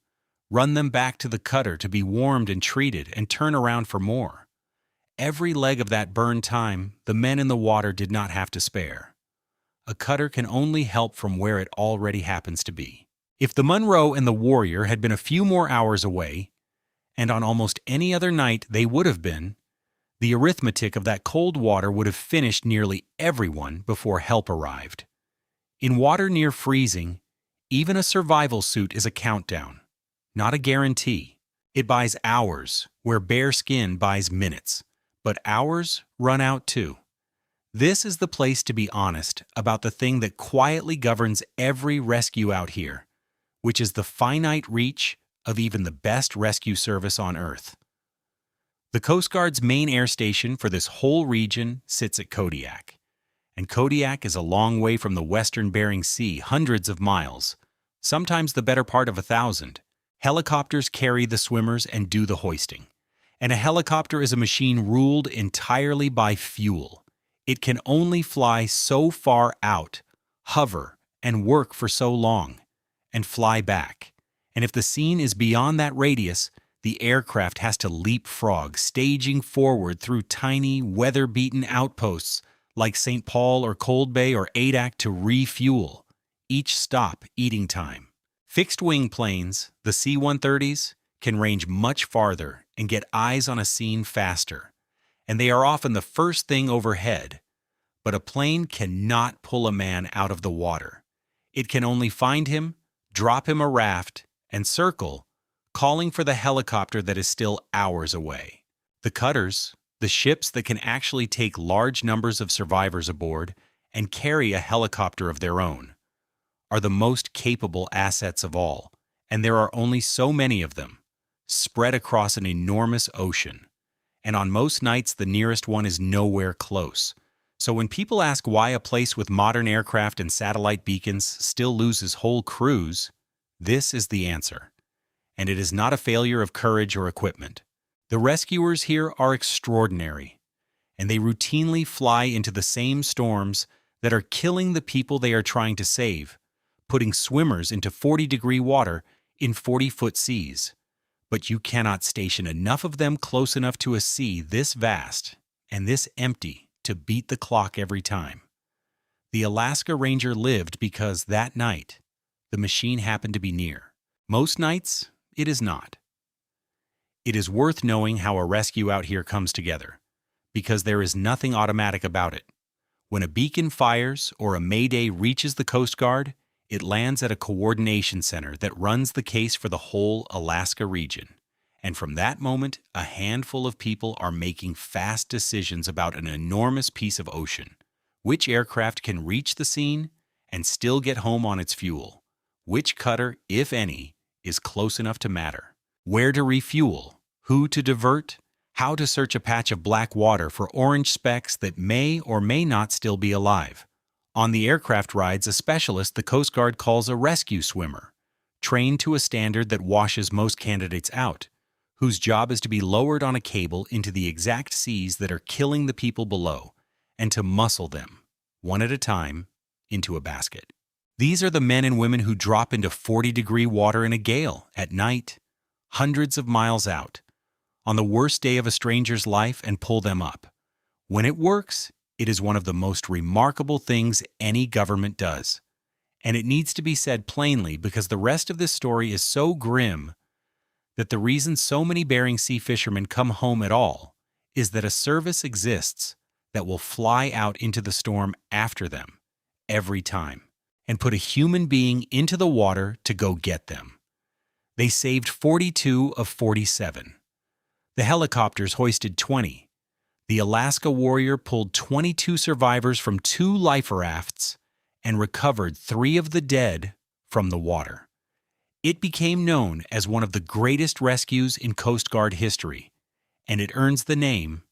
run them back to the cutter to be warmed and treated, and turn around for more. Every leg of that burned time, the men in the water did not have to spare. A cutter can only help from where it already happens to be. If the Monroe and the Warrior had been a few more hours away, and on almost any other night they would have been, the arithmetic of that cold water would have finished nearly everyone before help arrived. In water near freezing, even a survival suit is a countdown, not a guarantee. It buys hours, where bare skin buys minutes, but hours run out too. This is the place to be honest about the thing that quietly governs every rescue out here, which is the finite reach of even the best rescue service on Earth. The Coast Guard's main air station for this whole region sits at Kodiak, and Kodiak is a long way from the western Bering Sea, hundreds of miles, sometimes the better part of 1,000. Helicopters carry the swimmers and do the hoisting, and a helicopter is a machine ruled entirely by fuel. It can only fly so far out, hover, and work for so long, and fly back. And if the scene is beyond that radius, the aircraft has to leapfrog, staging forward through tiny, weather-beaten outposts like St. Paul or Cold Bay or Adak to refuel, each stop eating time. Fixed-wing planes, the C-130s, can range much farther and get eyes on a scene faster, and they are often the first thing overhead. But a plane cannot pull a man out of the water. It can only find him, drop him a raft, and circle, calling for the helicopter that is still hours away. The cutters, the ships that can actually take large numbers of survivors aboard and carry a helicopter of their own, are the most capable assets of all, and there are only so many of them, spread across an enormous ocean. And on most nights, the nearest one is nowhere close. So when people ask why a place with modern aircraft and satellite beacons still loses whole crews, this is the answer. And it is not a failure of courage or equipment. The rescuers here are extraordinary, and they routinely fly into the same storms that are killing the people they are trying to save, putting swimmers into 40-degree water in 40-foot seas. But you cannot station enough of them close enough to a sea this vast and this empty to beat the clock every time. The Alaska Ranger lived because that night, the machine happened to be near. Most nights, it is not. It is worth knowing how a rescue out here comes together, because there is nothing automatic about it. When a beacon fires or a mayday reaches the Coast Guard, it lands at a coordination center that runs the case for the whole Alaska region. And from that moment, a handful of people are making fast decisions about an enormous piece of ocean. Which aircraft can reach the scene and still get home on its fuel? Which cutter, if any, is close enough to matter? Where to refuel? Who to divert? How to search a patch of black water for orange specks that may or may not still be alive? On the aircraft rides, a specialist the Coast Guard calls a rescue swimmer, trained to a standard that washes most candidates out, whose job is to be lowered on a cable into the exact seas that are killing the people below, and to muscle them, one at a time, into a basket. These are the men and women who drop into 40-degree water in a gale at night, hundreds of miles out, on the worst day of a stranger's life, and pull them up. When it works, it is one of the most remarkable things any government does. And it needs to be said plainly because the rest of this story is so grim that the reason so many Bering Sea fishermen come home at all is that a service exists that will fly out into the storm after them, every time and put a human being into the water to go get them. They saved 42 of 47. The helicopters hoisted 20. The Alaska Warrior pulled 22 survivors from 2 life rafts and recovered 3 of the dead from the water. It became known as one of the greatest rescues in Coast Guard history, and it earns the name.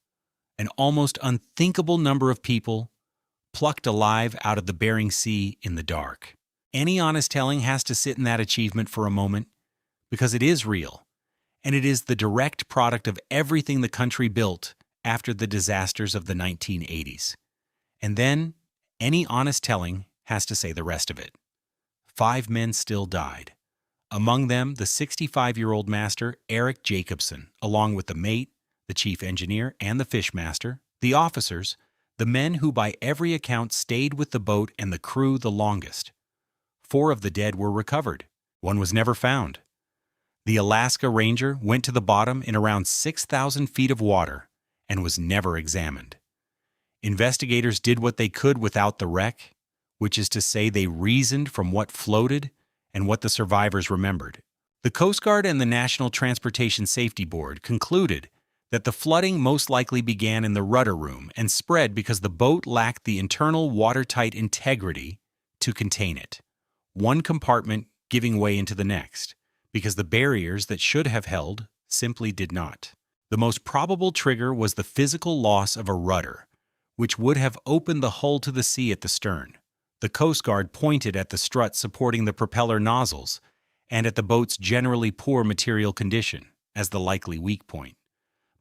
An almost unthinkable number of people plucked alive out of the Bering Sea in the dark. Any honest telling has to sit in that achievement for a moment, because it is real, and it is the direct product of everything the country built after the disasters of the 1980s. And then, any honest telling has to say the rest of it. 5 men still died. Among them, the 65-year-old master, Eric Jacobson, along with the mate, the chief engineer, and the fishmaster, the officers, the men who by every account stayed with the boat and the crew the longest. 4 of the dead were recovered. 1 was never found. The Alaska Ranger went to the bottom in around 6,000 feet of water and was never examined. Investigators did what they could without the wreck, which is to say they reasoned from what floated and what the survivors remembered. The Coast Guard and the National Transportation Safety Board concluded that the flooding most likely began in the rudder room and spread because the boat lacked the internal watertight integrity to contain it, one compartment giving way into the next, because the barriers that should have held simply did not. The most probable trigger was the physical loss of a rudder, which would have opened the hull to the sea at the stern. The Coast Guard pointed at the strut supporting the propeller nozzles and at the boat's generally poor material condition as the likely weak point.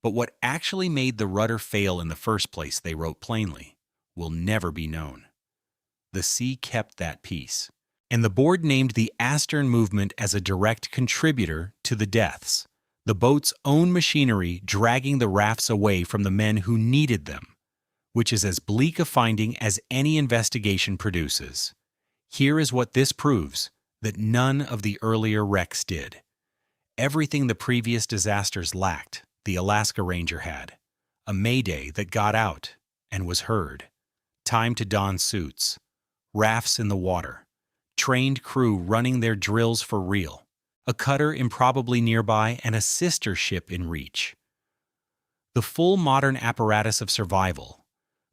But what actually made the rudder fail in the first place, they wrote plainly, will never be known. The sea kept that peace, and the board named the astern movement as a direct contributor to the deaths, the boat's own machinery dragging the rafts away from the men who needed them, which is as bleak a finding as any investigation produces. Here is what this proves that none of the earlier wrecks did. Everything the previous disasters lacked, the Alaska Ranger had. A mayday that got out and was heard. Time to don suits. Rafts in the water. Trained crew running their drills for real. A cutter improbably nearby and a sister ship in reach. The full modern apparatus of survival.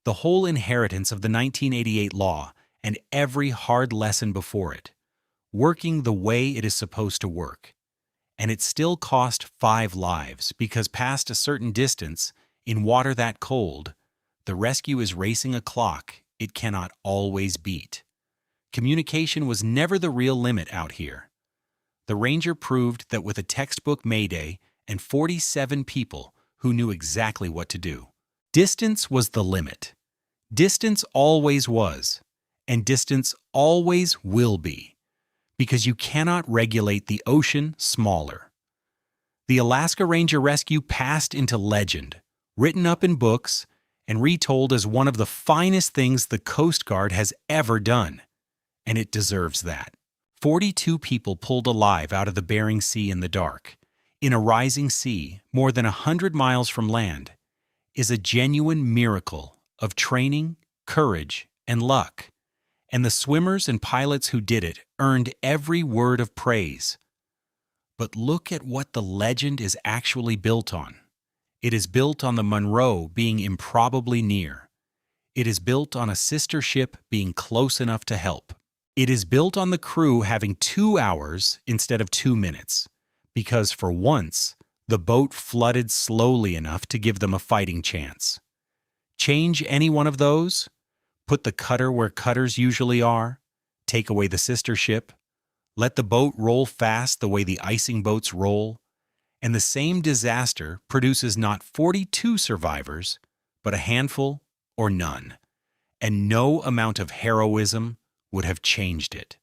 The whole inheritance of the 1988 law and every hard lesson before it. Working the way it is supposed to work. And it still cost 5 lives because past a certain distance, in water that cold, the rescue is racing a clock it cannot always beat. Communication was never the real limit out here. The Ranger proved that with a textbook mayday and 47 people who knew exactly what to do. Distance was the limit. Distance always was, and distance always will be, because you cannot regulate the ocean smaller. The Alaska Ranger rescue passed into legend, written up in books, and retold as one of the finest things the Coast Guard has ever done. And it deserves that. 42 people pulled alive out of the Bering Sea in the dark, in a rising sea more than 100 miles from land, is a genuine miracle of training, courage, and luck. And the swimmers and pilots who did it earned every word of praise. But look at what the legend is actually built on. It is built on the Monroe being improbably near. It is built on a sister ship being close enough to help. It is built on the crew having 2 hours instead of 2 minutes, because for once, the boat flooded slowly enough to give them a fighting chance. Change any one of those? Put the cutter where cutters usually are? Take away the sister ship? Let the boat roll fast the way the icing boats roll? And the same disaster produces not 42 survivors, but a handful or none. And no amount of heroism would have changed it.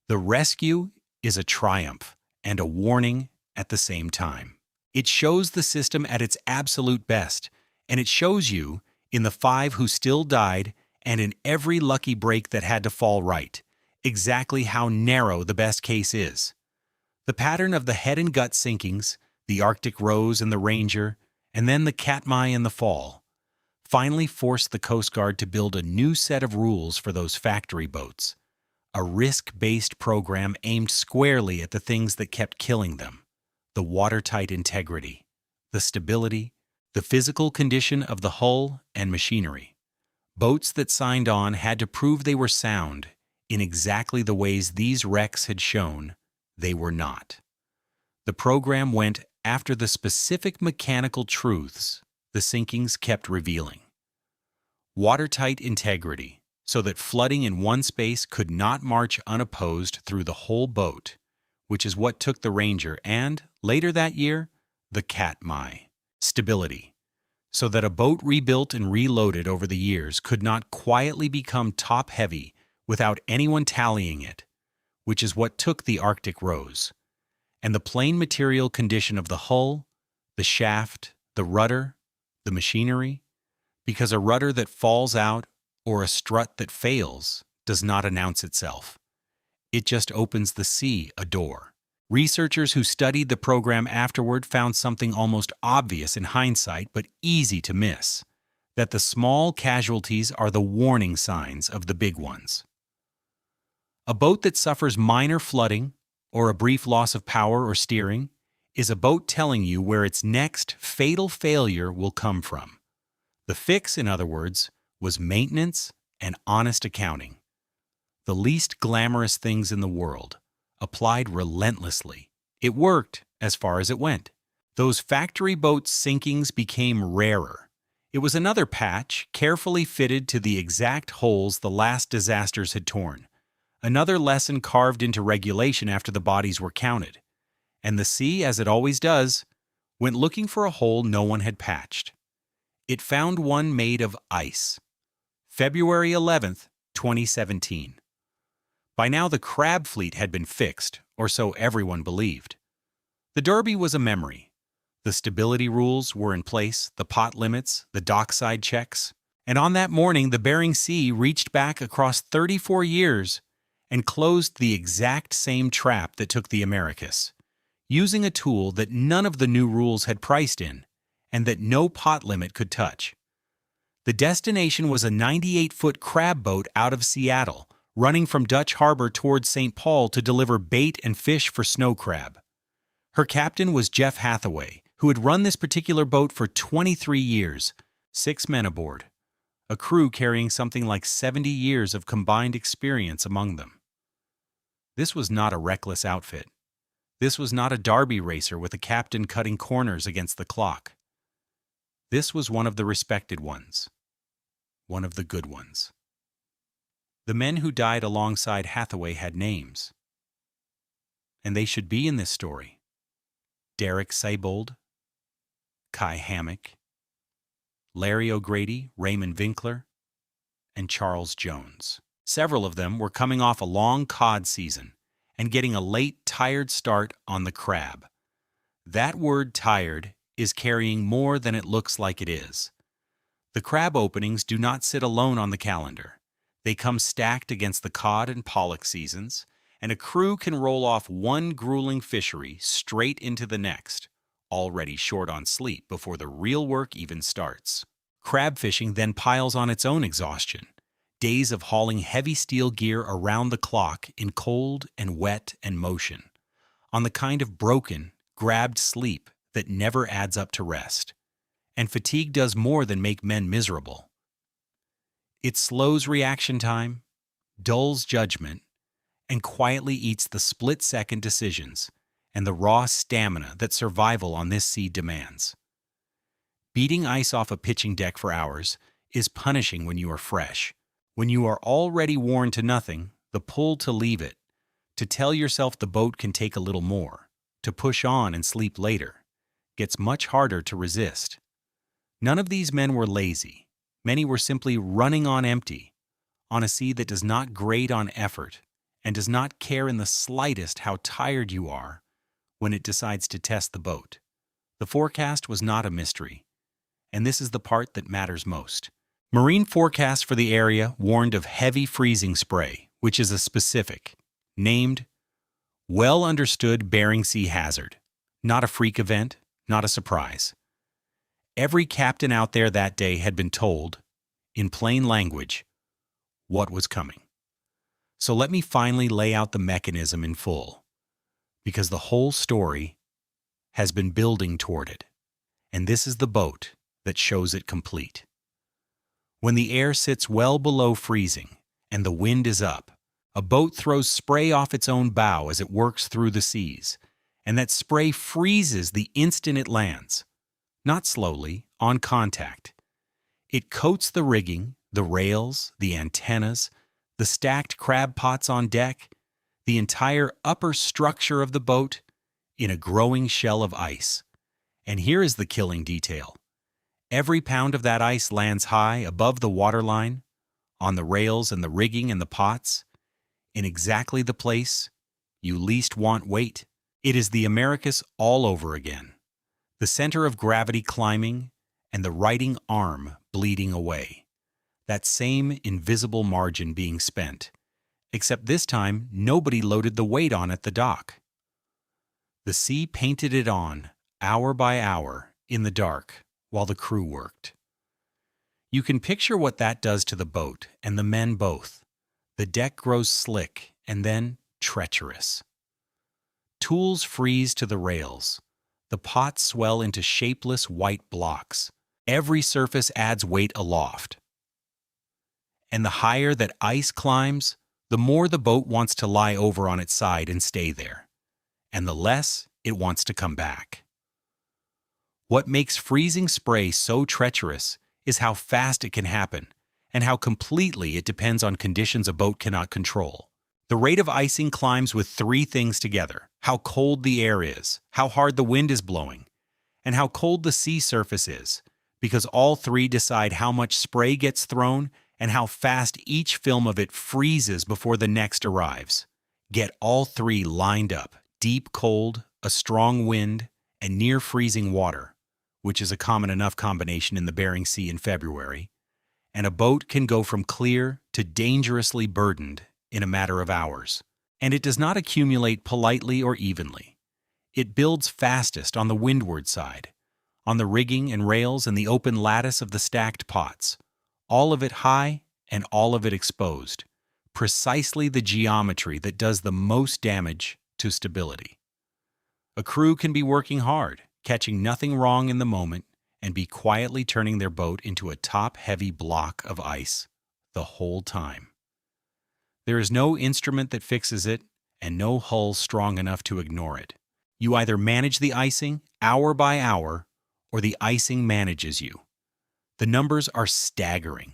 The rescue is a triumph and a warning at the same time. It shows the system at its absolute best, and it shows you, in the 5 who still died and in every lucky break that had to fall right, exactly how narrow the best case is. The pattern of the head and gut sinkings, the Arctic Rose and the Ranger, and then the Katmai in the fall. finally forced the Coast Guard to build a new set of rules for those factory boats, a risk-based program aimed squarely at the things that kept killing them: the watertight integrity, the stability, the physical condition of the hull and machinery. Boats that signed on had to prove they were sound in exactly the ways these wrecks had shown they were not. The program went after the specific mechanical truths the sinkings kept revealing. Watertight integrity, so that flooding in one space could not march unopposed through the whole boat, which is what took the Ranger and, later that year, the Katmai. Stability, so that a boat rebuilt and reloaded over the years could not quietly become top-heavy without anyone tallying it, which is what took the Arctic Rose. And the plain material condition of the hull, the shaft, the rudder, the machinery, because a rudder that falls out or a strut that fails does not announce itself. It just opens the sea a door. Researchers who studied the program afterward found something almost obvious in hindsight but easy to miss: that the small casualties are the warning signs of the big ones. A boat that suffers minor flooding or a brief loss of power or steering is a boat telling you where its next fatal failure will come from. The fix, in other words, was maintenance and honest accounting. The least glamorous things in the world, applied relentlessly. It worked as far as it went. Those factory boat sinkings became rarer. It was another patch, carefully fitted to the exact holes the last disasters had torn. Another lesson carved into regulation after the bodies were counted. And the sea, as it always does, went looking for a hole no one had patched. It found one made of ice. February 11th, 2017. By now the crab fleet had been fixed, or so everyone believed. The Derby was a memory. The stability rules were in place, the pot limits, the dockside checks. And on that morning, the Bering Sea reached back across 34 years and closed the exact same trap that took the Americas, using a tool that none of the new rules had priced in, and that no pot limit could touch. The destination was a 98-foot crab boat out of Seattle, running from Dutch Harbor towards St. Paul to deliver bait and fish for snow crab. Her captain was Jeff Hathaway, who had run this particular boat for 23 years, 6 men aboard, a crew carrying something like 70 years of combined experience among them. This was not a reckless outfit. This was not a derby racer with a captain cutting corners against the clock. This was one of the respected ones, one of the good ones. The men who died alongside Hathaway had names, and they should be in this story. Derek Seibold, Kai Hammock, Larry O'Grady, Raymond Winkler, and Charles Jones. Several of them were coming off a long cod season and getting a late, tired start on the crab. That word tired is carrying more than it looks like it is. The crab openings do not sit alone on the calendar. They come stacked against the cod and pollock seasons, and a crew can roll off one grueling fishery straight into the next, already short on sleep before the real work even starts. Crab fishing then piles on its own exhaustion. Days of hauling heavy steel gear around the clock in cold and wet and motion, on the kind of broken, grabbed sleep that never adds up to rest. And fatigue does more than make men miserable. It slows reaction time, dulls judgment, and quietly eats the split-second decisions and the raw stamina that survival on this sea demands. Beating ice off a pitching deck for hours is punishing when you are fresh. When you are already worn to nothing, the pull to leave it, to tell yourself the boat can take a little more, to push on and sleep later, gets much harder to resist. None of these men were lazy. Many were simply running on empty, on a sea that does not grade on effort and does not care in the slightest how tired you are when it decides to test the boat. The forecast was not a mystery, and this is the part that matters most. Marine forecasts for the area warned of heavy freezing spray, which is a specific, named, well-understood Bering Sea hazard. Not a freak event, not a surprise. Every captain out there that day had been told, in plain language, what was coming. So let me finally lay out the mechanism in full, because the whole story has been building toward it, and this is the boat that shows it complete. When the air sits well below freezing and the wind is up, a boat throws spray off its own bow as it works through the seas, and that spray freezes the instant it lands, not slowly, on contact. It coats the rigging, the rails, the antennas, the stacked crab pots on deck, the entire upper structure of the boat in a growing shell of ice. And here is the killing detail. Every pound of that ice lands high above the waterline, on the rails and the rigging and the pots, in exactly the place you least want weight. It is the Americas all over again. The center of gravity climbing and the righting arm bleeding away. That same invisible margin being spent, except this time nobody loaded the weight on at the dock. The sea painted it on, hour by hour, in the dark, while the crew worked. You can picture what that does to the boat and the men both. The deck grows slick and then treacherous. Tools freeze to the rails. The pots swell into shapeless white blocks. Every surface adds weight aloft. And the higher that ice climbs, the more the boat wants to lie over on its side and stay there, and the less it wants to come back. What makes freezing spray so treacherous is how fast it can happen, and how completely it depends on conditions a boat cannot control. The rate of icing climbs with three things together: how cold the air is, how hard the wind is blowing, and how cold the sea surface is, because all three decide how much spray gets thrown and how fast each film of it freezes before the next arrives. Get all three lined up: deep cold, a strong wind, and near freezing water, which is a common enough combination in the Bering Sea in February, and a boat can go from clear to dangerously burdened in a matter of hours. And it does not accumulate politely or evenly. It builds fastest on the windward side, on the rigging and rails and the open lattice of the stacked pots, all of it high and all of it exposed, precisely the geometry that does the most damage to stability. A crew can be working hard, catching nothing wrong in the moment, and be quietly turning their boat into a top-heavy block of ice the whole time. There is no instrument that fixes it, and no hull strong enough to ignore it. You either manage the icing hour by hour, or the icing manages you. The numbers are staggering.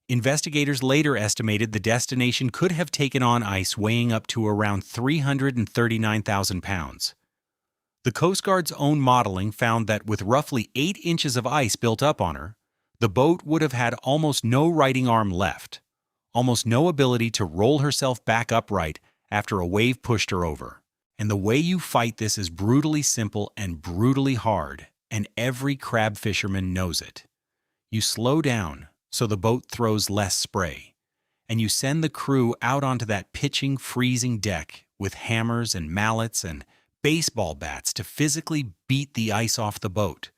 Investigators later estimated the destination could have taken on ice weighing up to around 339,000 pounds. The Coast Guard's own modeling found that with roughly 8 inches of ice built up on her, the boat would have had almost no righting arm left, almost no ability to roll herself back upright after a wave pushed her over. And the way you fight this is brutally simple and brutally hard, and every crab fisherman knows it. You slow down so the boat throws less spray, and you send the crew out onto that pitching, freezing deck with hammers and mallets and baseball bats to physically beat the ice off the boat,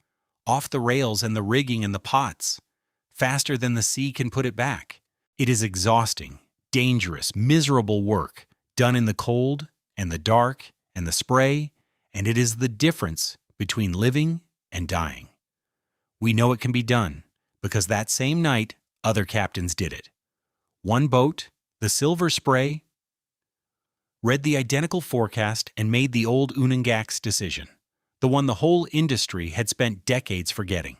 off the rails and the rigging and the pots, faster than the sea can put it back. It is exhausting, dangerous, miserable work, done in the cold and the dark and the spray, and it is the difference between living and dying. We know it can be done, because that same night, other captains did it. One boat, the Silver Spray, read the identical forecast and made the old Unangak's decision, the one the whole industry had spent decades forgetting.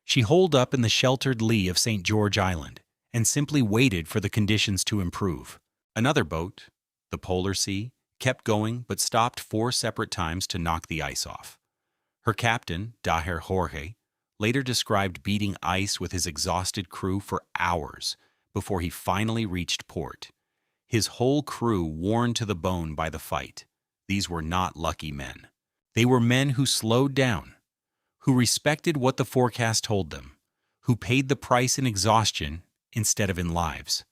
She holed up in the sheltered lee of St. George Island and simply waited for the conditions to improve. Another boat, the Polar Sea, kept going but stopped 4 separate times to knock the ice off. Her captain, Daher Jorge, later described beating ice with his exhausted crew for hours before he finally reached port. His whole crew worn to the bone by the fight. These were not lucky men. They were men who slowed down, who respected what the forecast told them, who paid the price in exhaustion instead of in lives.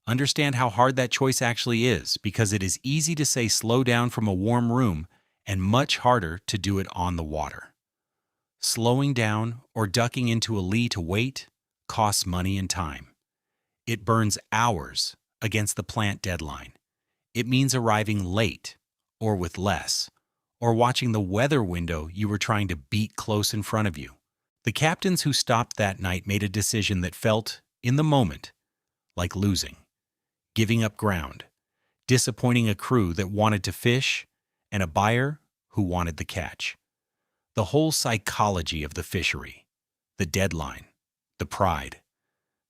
Understand how hard that choice actually is, because it is easy to say slow down from a warm room and much harder to do it on the water. Slowing down or ducking into a lee to wait costs money and time. It burns hours against the plant deadline. It means arriving late or with less, or watching the weather window you were trying to beat close in front of you. The captains who stopped that night made a decision that felt, in the moment, like losing, giving up ground, disappointing a crew that wanted to fish and a buyer who wanted the catch. The whole psychology of the fishery, the deadline, the pride,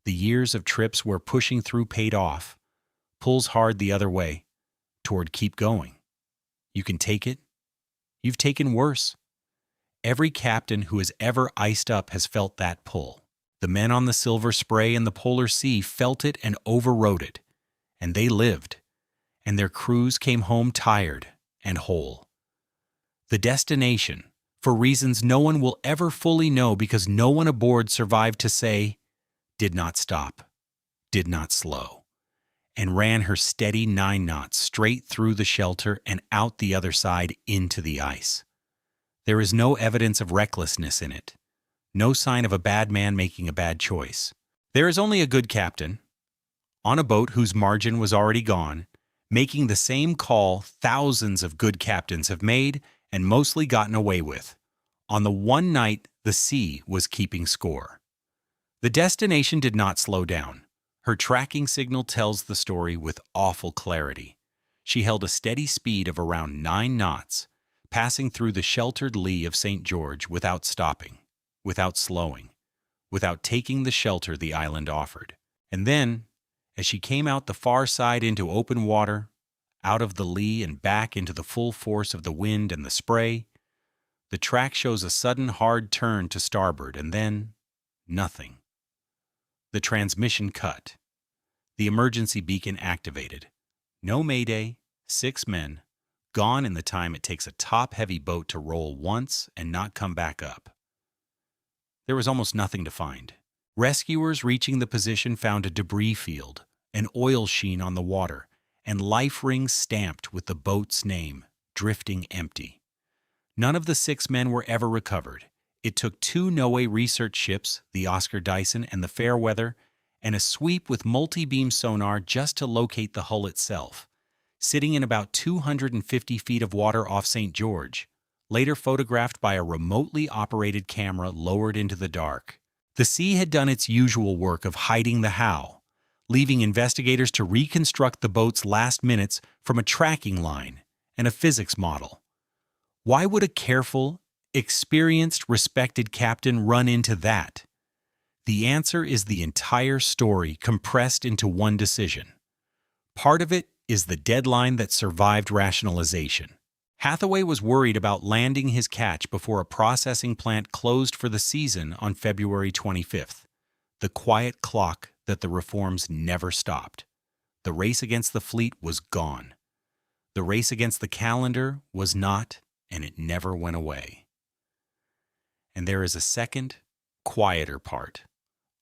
the years of trips where pushing through paid off, pulls hard the other way, toward keep going. You can take it. You've taken worse. Every captain who has ever iced up has felt that pull. The men on the Silver Spray and the Polar Sea felt it and overrode it, and they lived, and their crews came home tired and whole. The destination, for reasons no one will ever fully know because no one aboard survived to say, did not stop, did not slow, and ran her steady 9 knots straight through the shelter and out the other side into the ice. There is no evidence of recklessness in it, no sign of a bad man making a bad choice. There is only a good captain, on a boat whose margin was already gone, making the same call thousands of good captains have made and mostly gotten away with. On the one night the sea was keeping score. The destination did not slow down. Her tracking signal tells the story with awful clarity. She held a steady speed of around 9 knots, passing through the sheltered lee of St. George without stopping, without slowing, without taking the shelter the island offered. And then, as she came out the far side into open water, out of the lee and back into the full force of the wind and the spray, the track shows a sudden hard turn to starboard and then nothing. The transmission cut. The emergency beacon activated. No mayday, 6 men, gone in the time it takes a top-heavy boat to roll once and not come back up. There was almost nothing to find. Rescuers reaching the position found a debris field, an oil sheen on the water, and life rings stamped with the boat's name, drifting empty. None of the 6 men were ever recovered. It took 2 Noe research ships, the Oscar Dyson and the Fairweather, and a sweep with multi-beam sonar just to locate the hull itself, sitting in about 250 feet of water off St. George, later photographed by a remotely operated camera lowered into the dark. The sea had done its usual work of hiding the how, leaving investigators to reconstruct the boat's last minutes from a tracking line and a physics model. Why would a careful, experienced, respected captain run into that? The answer is the entire story compressed into one decision. Part of it is the deadline that survived rationalization. Hathaway was worried about landing his catch before a processing plant closed for the season on February 25th, the quiet clock that the reforms never stopped. The race against the fleet was gone. The race against the calendar was not, and it never went away. And there is a second, quieter part,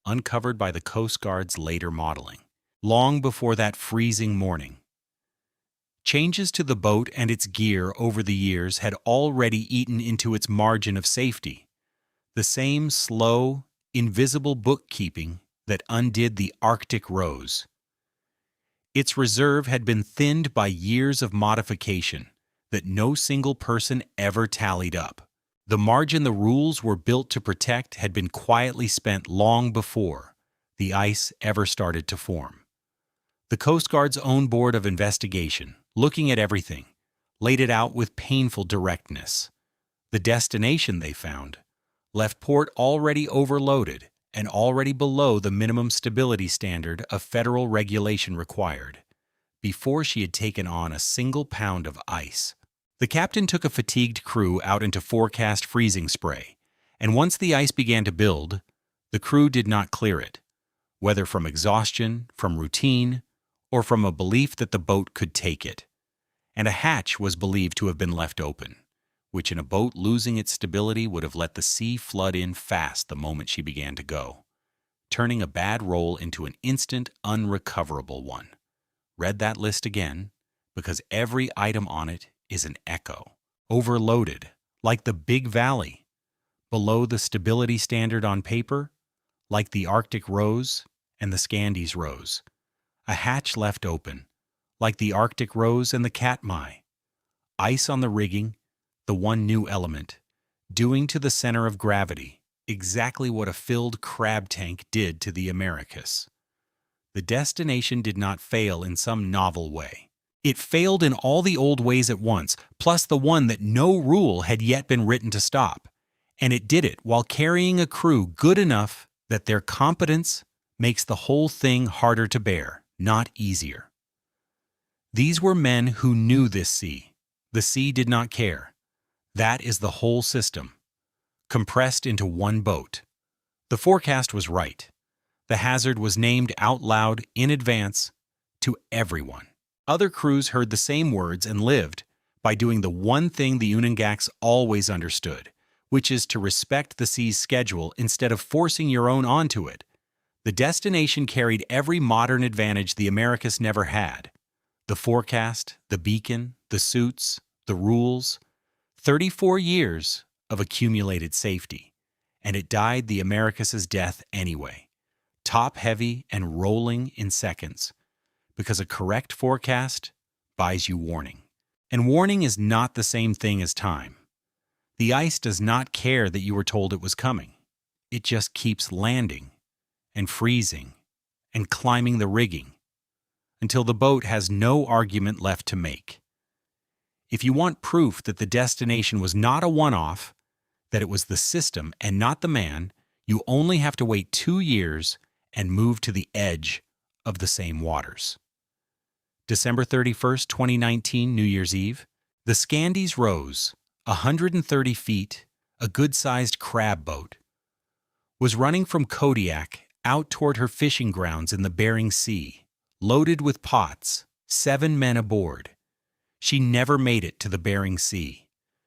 uncovered by the Coast Guard's later modeling, long before that freezing morning. Changes to the boat and its gear over the years had already eaten into its margin of safety, the same slow, invisible bookkeeping that undid the Arctic Rose. Its reserve had been thinned by years of modification that no single person ever tallied up. The margin the rules were built to protect had been quietly spent long before the ice ever started to form. The Coast Guard's own Board of Investigation, looking at everything, laid it out with painful directness. The destination, they found, left port already overloaded and already below the minimum stability standard of federal regulation required, before she had taken on a single pound of ice. The captain took a fatigued crew out into forecast freezing spray, and once the ice began to build, the crew did not clear it, whether from exhaustion, from routine, or from a belief that the boat could take it. And a hatch was believed to have been left open, which in a boat losing its stability would have let the sea flood in fast the moment she began to go, turning a bad roll into an instant, unrecoverable one. Read that list again, because every item on it is an echo, overloaded, like the Big Valley. below the stability standard on paper, like the Arctic rose and the Scandies rose. A hatch left open, like the Arctic rose and the Katmai. Ice on the rigging, the one new element, doing to the center of gravity exactly what a filled crab tank did to the Americas. The destination did not fail in some novel way. It failed in all the old ways at once, plus the one that no rule had yet been written to stop. And it did it while carrying a crew good enough that their competence makes the whole thing harder to bear, not easier. These were men who knew this sea. The sea did not care. That is the whole system, compressed into one boat. The forecast was right. The hazard was named out loud in advance to everyone. Other crews heard the same words and lived by doing the one thing the Unangaks always understood, which is to respect the sea's schedule instead of forcing your own onto it. The destination carried every modern advantage the Americas never had. The forecast, the beacon, the suits, the rules, 34 years of accumulated safety, and it died the Americas' death anyway, top-heavy and rolling in seconds, because a correct forecast buys you warning. And warning is not the same thing as time. The ice does not care that you were told it was coming. It just keeps landing and freezing and climbing the rigging until the boat has no argument left to make. If you want proof that the destination was not a one-off, that it was the system and not the man, you only have to wait 2 years and move to the edge of the same waters. December 31st, 2019, New Year's Eve, the Scandies rose, 130 feet, a good-sized crab boat, was running from Kodiak out toward her fishing grounds in the Bering Sea, loaded with pots, 7 men aboard. She never made it to the Bering Sea.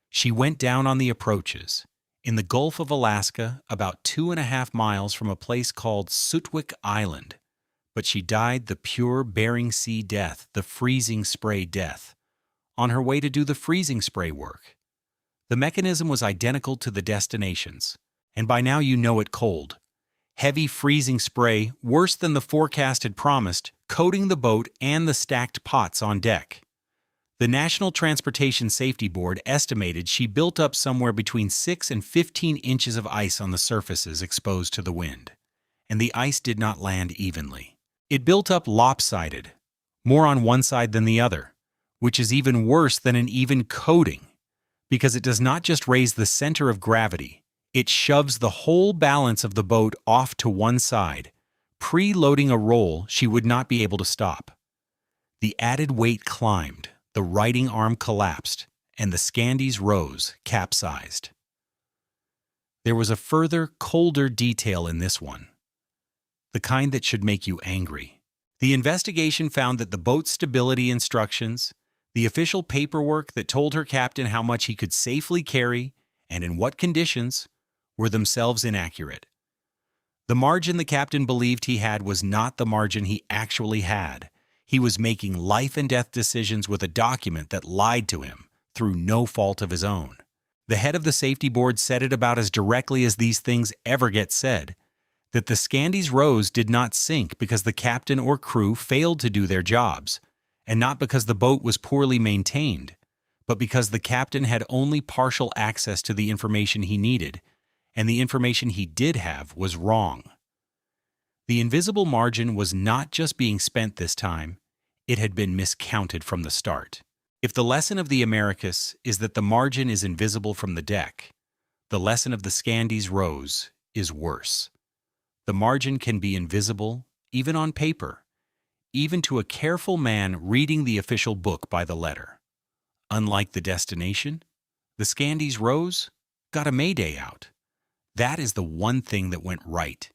She went down on the approaches, in the Gulf of Alaska, about 2.5 miles from a place called Sutwick Island. But she died the pure Bering Sea death, the freezing spray death, on her way to do the freezing spray work. The mechanism was identical to the destination's, and by now you know it cold. Heavy freezing spray, worse than the forecast had promised, coating the boat and the stacked pots on deck. The National Transportation Safety Board estimated she built up somewhere between 6 and 15 inches of ice on the surfaces exposed to the wind, and the ice did not land evenly. It built up lopsided, more on one side than the other, which is even worse than an even coating, because it does not just raise the center of gravity, it shoves the whole balance of the boat off to one side, preloading a roll she would not be able to stop. The added weight climbed, the righting arm collapsed, and the Scandies rose, capsized. There was a further, colder detail in this one, the kind that should make you angry. The investigation found that the boat's stability instructions, the official paperwork that told her captain how much he could safely carry and in what conditions, were themselves inaccurate. The margin the captain believed he had was not the margin he actually had. He was making life and death decisions with a document that lied to him through no fault of his own. The head of the safety board said it about as directly as these things ever get said, that the Scandies rose did not sink because the captain or crew failed to do their jobs, and not because the boat was poorly maintained, but because the captain had only partial access to the information he needed, and the information he did have was wrong. The invisible margin was not just being spent this time, it had been miscounted from the start. If the lesson of the Americas is that the margin is invisible from the deck, the lesson of the Scandies rose is worse. The margin can be invisible, even on paper, even to a careful man reading the official book by the letter. Unlike the destination, the Scandies rose got a Mayday out. That is the one thing that went right,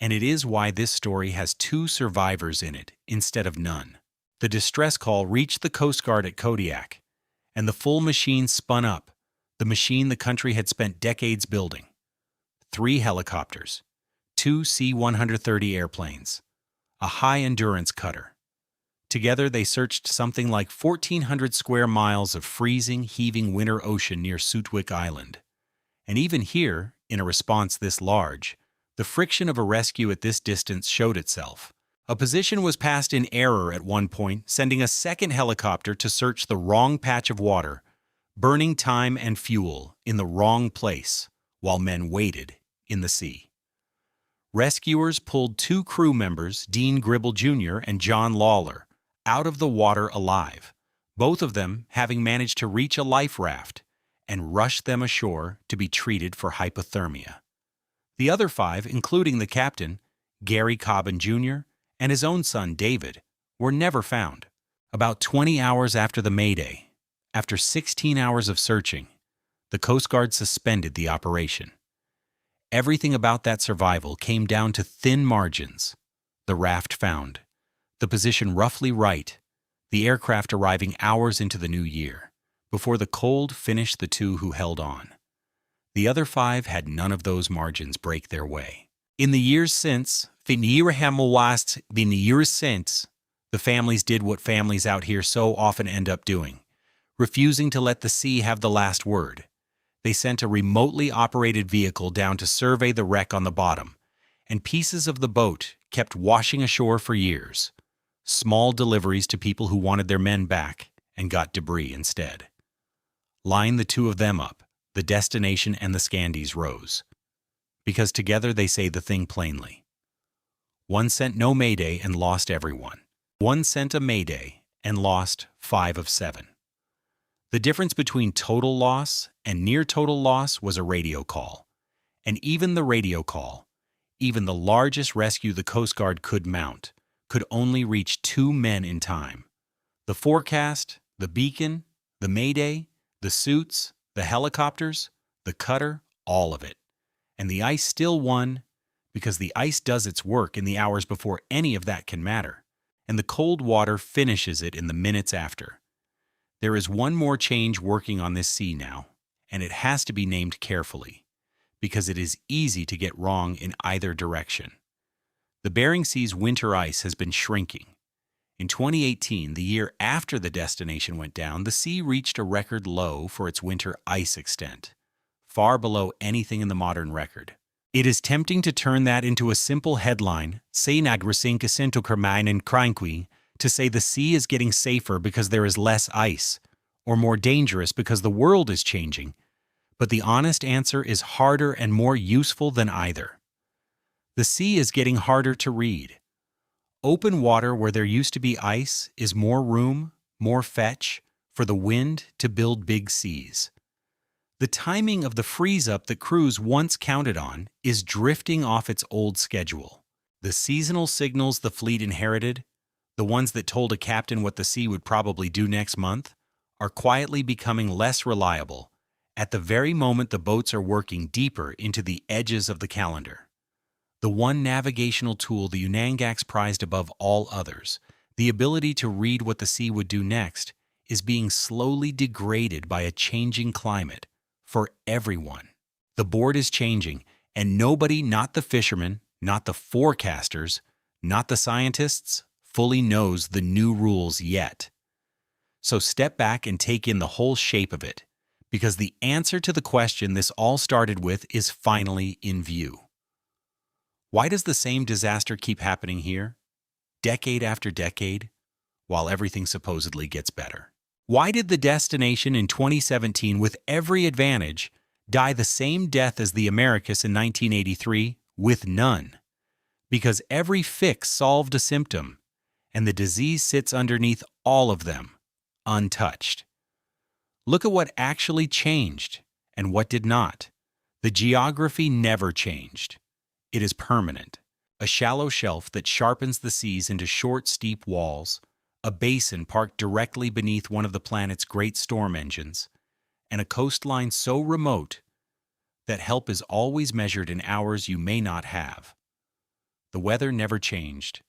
and it is why this story has 2 survivors in it instead of none. The distress call reached the Coast Guard at Kodiak, and the full machine spun up, the machine the country had spent decades building. 3 helicopters, 2 C-130 airplanes, a high-endurance cutter. Together they searched something like 1,400 square miles of freezing, heaving winter ocean near Sutwick Island. And even here, In a response this large, the friction of a rescue at this distance showed itself. A position was passed in error at one point, sending a second helicopter to search the wrong patch of water, burning time and fuel in the wrong place while men waited in the sea. Rescuers pulled 2 crew members, Dean Gribble Jr. and John Lawler, out of the water alive, both of them having managed to reach a life raft, and rushed them ashore to be treated for hypothermia. The other 5, including the captain, Gary Cobbin Jr., and his own son David, were never found. About 20 hours after the Mayday, after 16 hours of searching, the Coast Guard suspended the operation. Everything about that survival came down to thin margins. The raft found, the position roughly right, the aircraft arriving hours into the new year, before the cold finished the 2 who held on. The other 5 had none of those margins break their way. In the years since, the families did what families out here so often end up doing, refusing to let the sea have the last word. They sent a remotely operated vehicle down to survey the wreck on the bottom, and pieces of the boat kept washing ashore for years. Small deliveries to people who wanted their men back and got debris instead. Line the 2 of them up, the Destination and the Scandies rose. Because together they say the thing plainly. One sent no Mayday and lost everyone. One sent a Mayday and lost 5 of 7. The difference between total loss and near total loss was a radio call. And even the radio call, even the largest rescue the Coast Guard could mount, could only reach 2 men in time. The forecast, the beacon, the Mayday, the suits, the helicopters, the cutter, all of it. And the ice still won, because the ice does its work in the hours before any of that can matter, and the cold water finishes it in the minutes after. There is one more change working on this sea now, and it has to be named carefully, because it is easy to get wrong in either direction. The Bering Sea's winter ice has been shrinking. In 2018, the year after the Destination went down, the sea reached a record low for its winter ice extent, far below anything in the modern record. It is tempting to turn that into a simple headline, say nagrasink asinto kermine and cranqui, to say the sea is getting safer because there is less ice, or more dangerous because the world is changing. But the honest answer is harder and more useful than either. The sea is getting harder to read. Open water where there used to be ice is more room, more fetch, for the wind to build big seas. The timing of the freeze-up that crews once counted on is drifting off its old schedule. The seasonal signals the fleet inherited, the ones that told a captain what the sea would probably do next month, are quietly becoming less reliable at the very moment the boats are working deeper into the edges of the calendar. The one navigational tool the Unangacs prized above all others, the ability to read what the sea would do next, is being slowly degraded by a changing climate for everyone. The board is changing, and nobody, not the fishermen, not the forecasters, not the scientists, fully knows the new rules yet. So step back and take in the whole shape of it, because the answer to the question this all started with is finally in view. Why does the same disaster keep happening here, decade after decade, while everything supposedly gets better? Why did the Destination in 2017, with every advantage, die the same death as the Americus in 1983, with none? Because every fix solved a symptom, and the disease sits underneath all of them, untouched. Look at what actually changed and what did not. The geography never changed. It is permanent. A shallow shelf that sharpens the seas into short, steep walls, a basin parked directly beneath one of the planet's great storm engines, and a coastline so remote that help is always measured in hours you may not have. The weather never changed.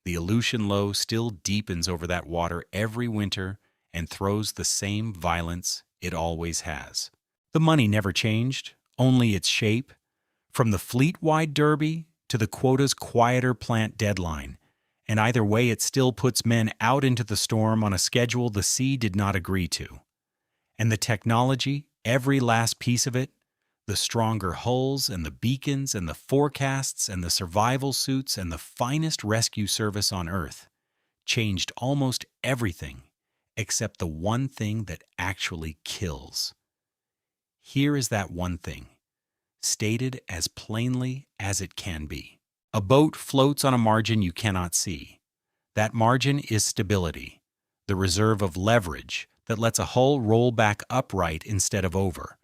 The Aleutian Low still deepens over that water every winter and throws the same violence it always has. The money never changed, only its shape. From the fleet-wide derby to the quota's quieter plant deadline, and either way it still puts men out into the storm on a schedule the sea did not agree to. And the technology, every last piece of it, The stronger hulls and the beacons and the forecasts and the survival suits and the finest rescue service on Earth changed almost everything except the one thing that actually kills. Here is that one thing, stated as plainly as it can be. A boat floats on a margin you cannot see. That margin is stability, the reserve of leverage that lets a hull roll back upright instead of over.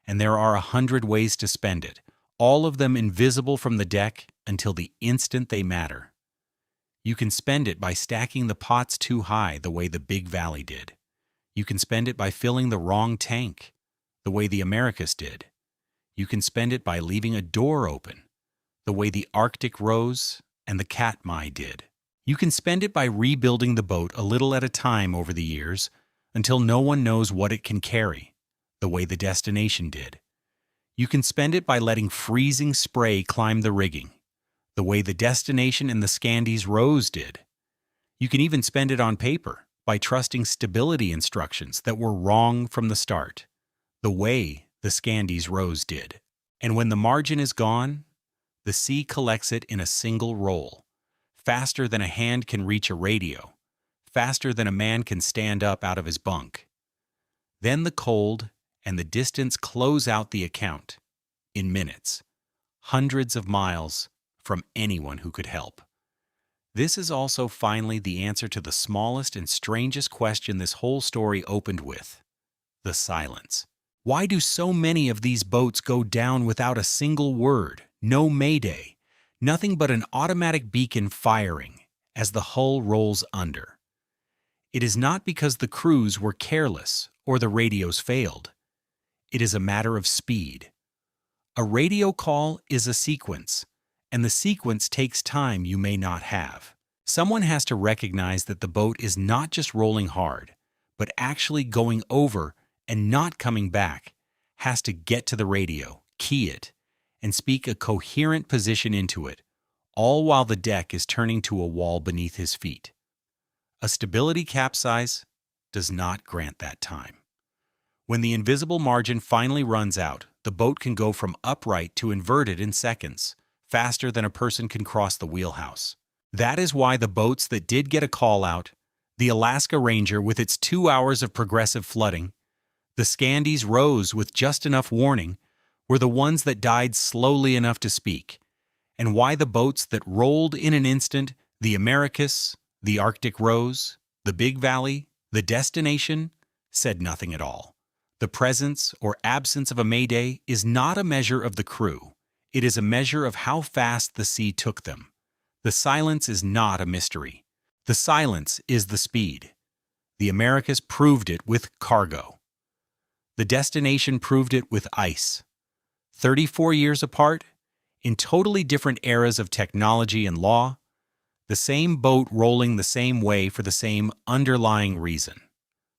And there are 100 ways to spend it, all of them invisible from the deck until the instant they matter. You can spend it by stacking the pots too high the way the Big Valley did. You can spend it by filling the wrong tank, the way the Americas did. You can spend it by leaving a door open, the way the Arctic Rose and the Katmai did. You can spend it by rebuilding the boat a little at a time over the years until no one knows what it can carry, the way the Destination did. You can spend it by letting freezing spray climb the rigging, the way the Destination and the Scandies Rose did. You can even spend it on paper by trusting stability instructions that were wrong from the start, the way the Scandies Rose did. And when the margin is gone, the sea collects it in a single roll, faster than a hand can reach a radio, faster than a man can stand up out of his bunk. Then the cold and the distance close out the account in minutes, hundreds of miles from anyone who could help. This is also finally the answer to the smallest and strangest question this whole story opened with: the silence. Why do so many of these boats go down without a single word, no mayday, nothing but an automatic beacon firing as the hull rolls under? It is not because the crews were careless or the radios failed. It is a matter of speed. A radio call is a sequence, and the sequence takes time you may not have. Someone has to recognize that the boat is not just rolling hard, but actually going over and not coming back, has to get to the radio, key it, and speak a coherent position into it, all while the deck is turning to a wall beneath his feet. A stability capsize does not grant that time. When the invisible margin finally runs out, the boat can go from upright to inverted in seconds, faster than a person can cross the wheelhouse. That is why the boats that did get a call out, the Alaska Ranger with its 2 hours of progressive flooding, the Scandies Rose with just enough warning, were the ones that died slowly enough to speak, and why the boats that rolled in an instant, the Americas, the Arctic Rose, the Big Valley, the Destination, said nothing at all. The presence or absence of a mayday is not a measure of the crew. It is a measure of how fast the sea took them. The silence is not a mystery. The silence is the speed. The Americas proved it with cargo. The Destination proved it with ice. 34 years apart, in totally different eras of technology and law, the same boat rolling the same way for the same underlying reason.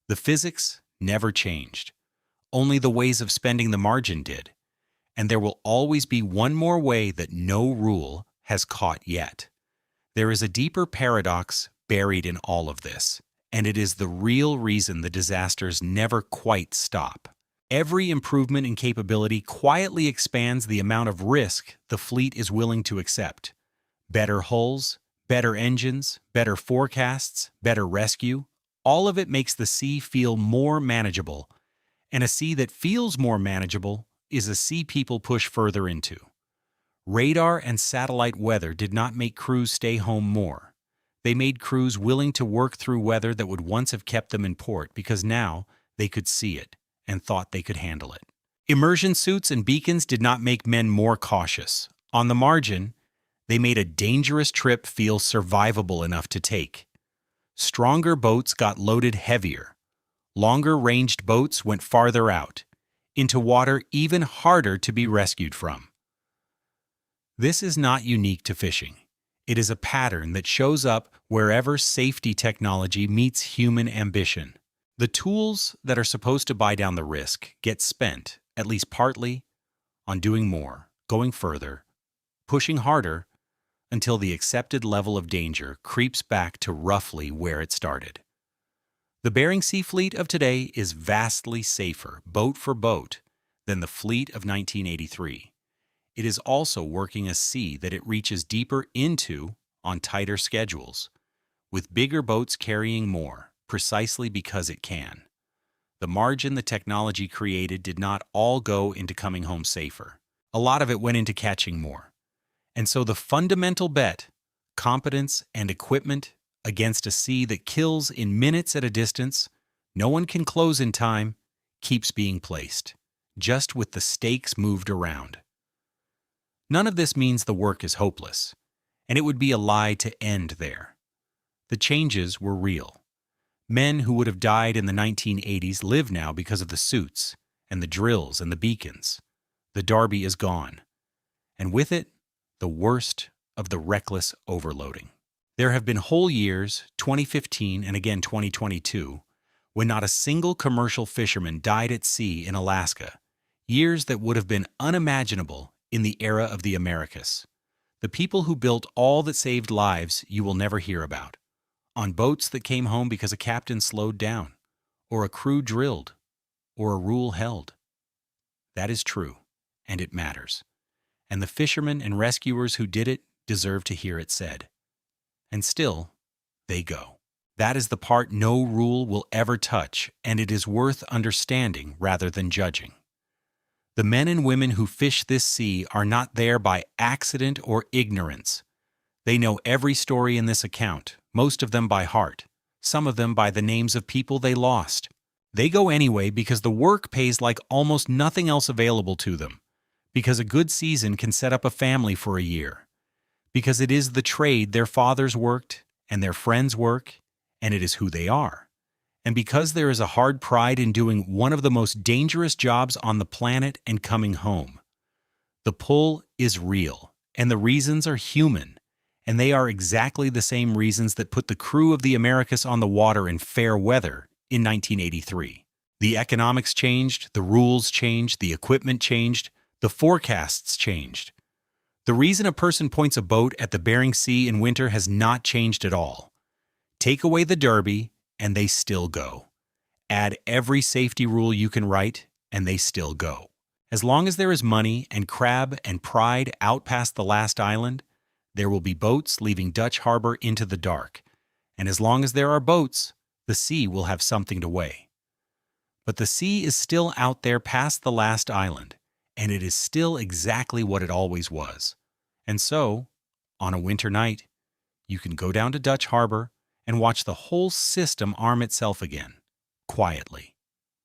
The physics never changed. Only the ways of spending the margin did. And there will always be one more way that no rule has caught yet. There is a deeper paradox buried in all of this, and it is the real reason the disasters never quite stop. Every improvement in capability quietly expands the amount of risk the fleet is willing to accept. Better hulls, better engines, better forecasts, better rescue, all of it makes the sea feel more manageable, and a sea that feels more manageable is a sea people push further into. Radar and satellite weather did not make crews stay home more. They made crews willing to work through weather that would once have kept them in port because now they could see it and thought they could handle it. Immersion suits and beacons did not make men more cautious. On the margin, they made a dangerous trip feel survivable enough to take. Stronger boats got loaded heavier. Longer-ranged boats went farther out, into water even harder to be rescued from. This is not unique to fishing. It is a pattern that shows up wherever safety technology meets human ambition. The tools that are supposed to buy down the risk get spent, at least partly, on doing more, going further, pushing harder, until the accepted level of danger creeps back to roughly where it started. The Bering Sea Fleet of today is vastly safer, boat for boat, than the fleet of 1983. It is also working a sea that it reaches deeper into on tighter schedules, with bigger boats carrying more, precisely because it can. The margin the technology created did not all go into coming home safer. A lot of it went into catching more. And so the fundamental bet, competence and equipment against a sea that kills in minutes at a distance, no one can close in time, keeps being placed, just with the stakes moved around. None of this means the work is hopeless, and it would be a lie to end there. The changes were real. Men who would have died in the 1980s live now because of the suits and the drills and the beacons. The Derby is gone, and with it, the worst of the reckless overloading. There have been whole years, 2015 and again 2022, when not a single commercial fisherman died at sea in Alaska, years that would have been unimaginable in the era of the Americas. The people who built all that saved lives you will never hear about. On boats that came home because a captain slowed down, or a crew drilled, or a rule held. That is true, and it matters. And the fishermen and rescuers who did it deserve to hear it said. And still, they go. That is the part no rule will ever touch, and it is worth understanding rather than judging. The men and women who fish this sea are not there by accident or ignorance. They know every story in this account, most of them by heart, some of them by the names of people they lost. They go anyway because the work pays like almost nothing else available to them, because a good season can set up a family for a year, because it is the trade their fathers worked and their friends work, and it is who they are, and because there is a hard pride in doing one of the most dangerous jobs on the planet and coming home. The pull is real, and the reasons are human, and they are exactly the same reasons that put the crew of the Americas on the water in fair weather in 1983. The economics changed, the rules changed, the equipment changed, the forecasts changed. The reason a person points a boat at the Bering Sea in winter has not changed at all. Take away the Derby, and they still go. Add every safety rule you can write, and they still go. As long as there is money and crab and pride out past the last island, there will be boats leaving Dutch Harbor into the dark. And as long as there are boats, the sea will have something to weigh. But the sea is still out there past the last island, and it is still exactly what it always was. And so, on a winter night, you can go down to Dutch Harbor and watch the whole system arm itself again, quietly,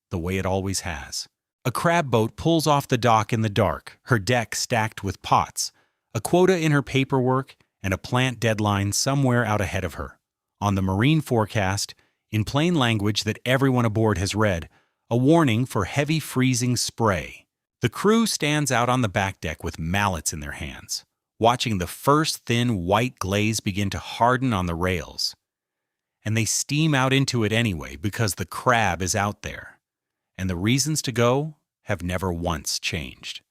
the way it always has. A crab boat pulls off the dock in the dark, her deck stacked with pots, a quota in her paperwork, and a plant deadline somewhere out ahead of her. On the marine forecast, in plain language that everyone aboard has read, a warning for heavy freezing spray. The crew stands out on the back deck with mallets in their hands, watching the first thin white glaze begin to harden on the rails. And they steam out into it anyway because the crab is out there, and the reasons to go have never once changed.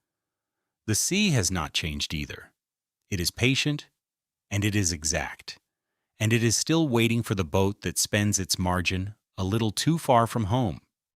The sea has not changed either. It is patient, and it is exact, and it is still waiting for the boat that spends its margin a little too far from home.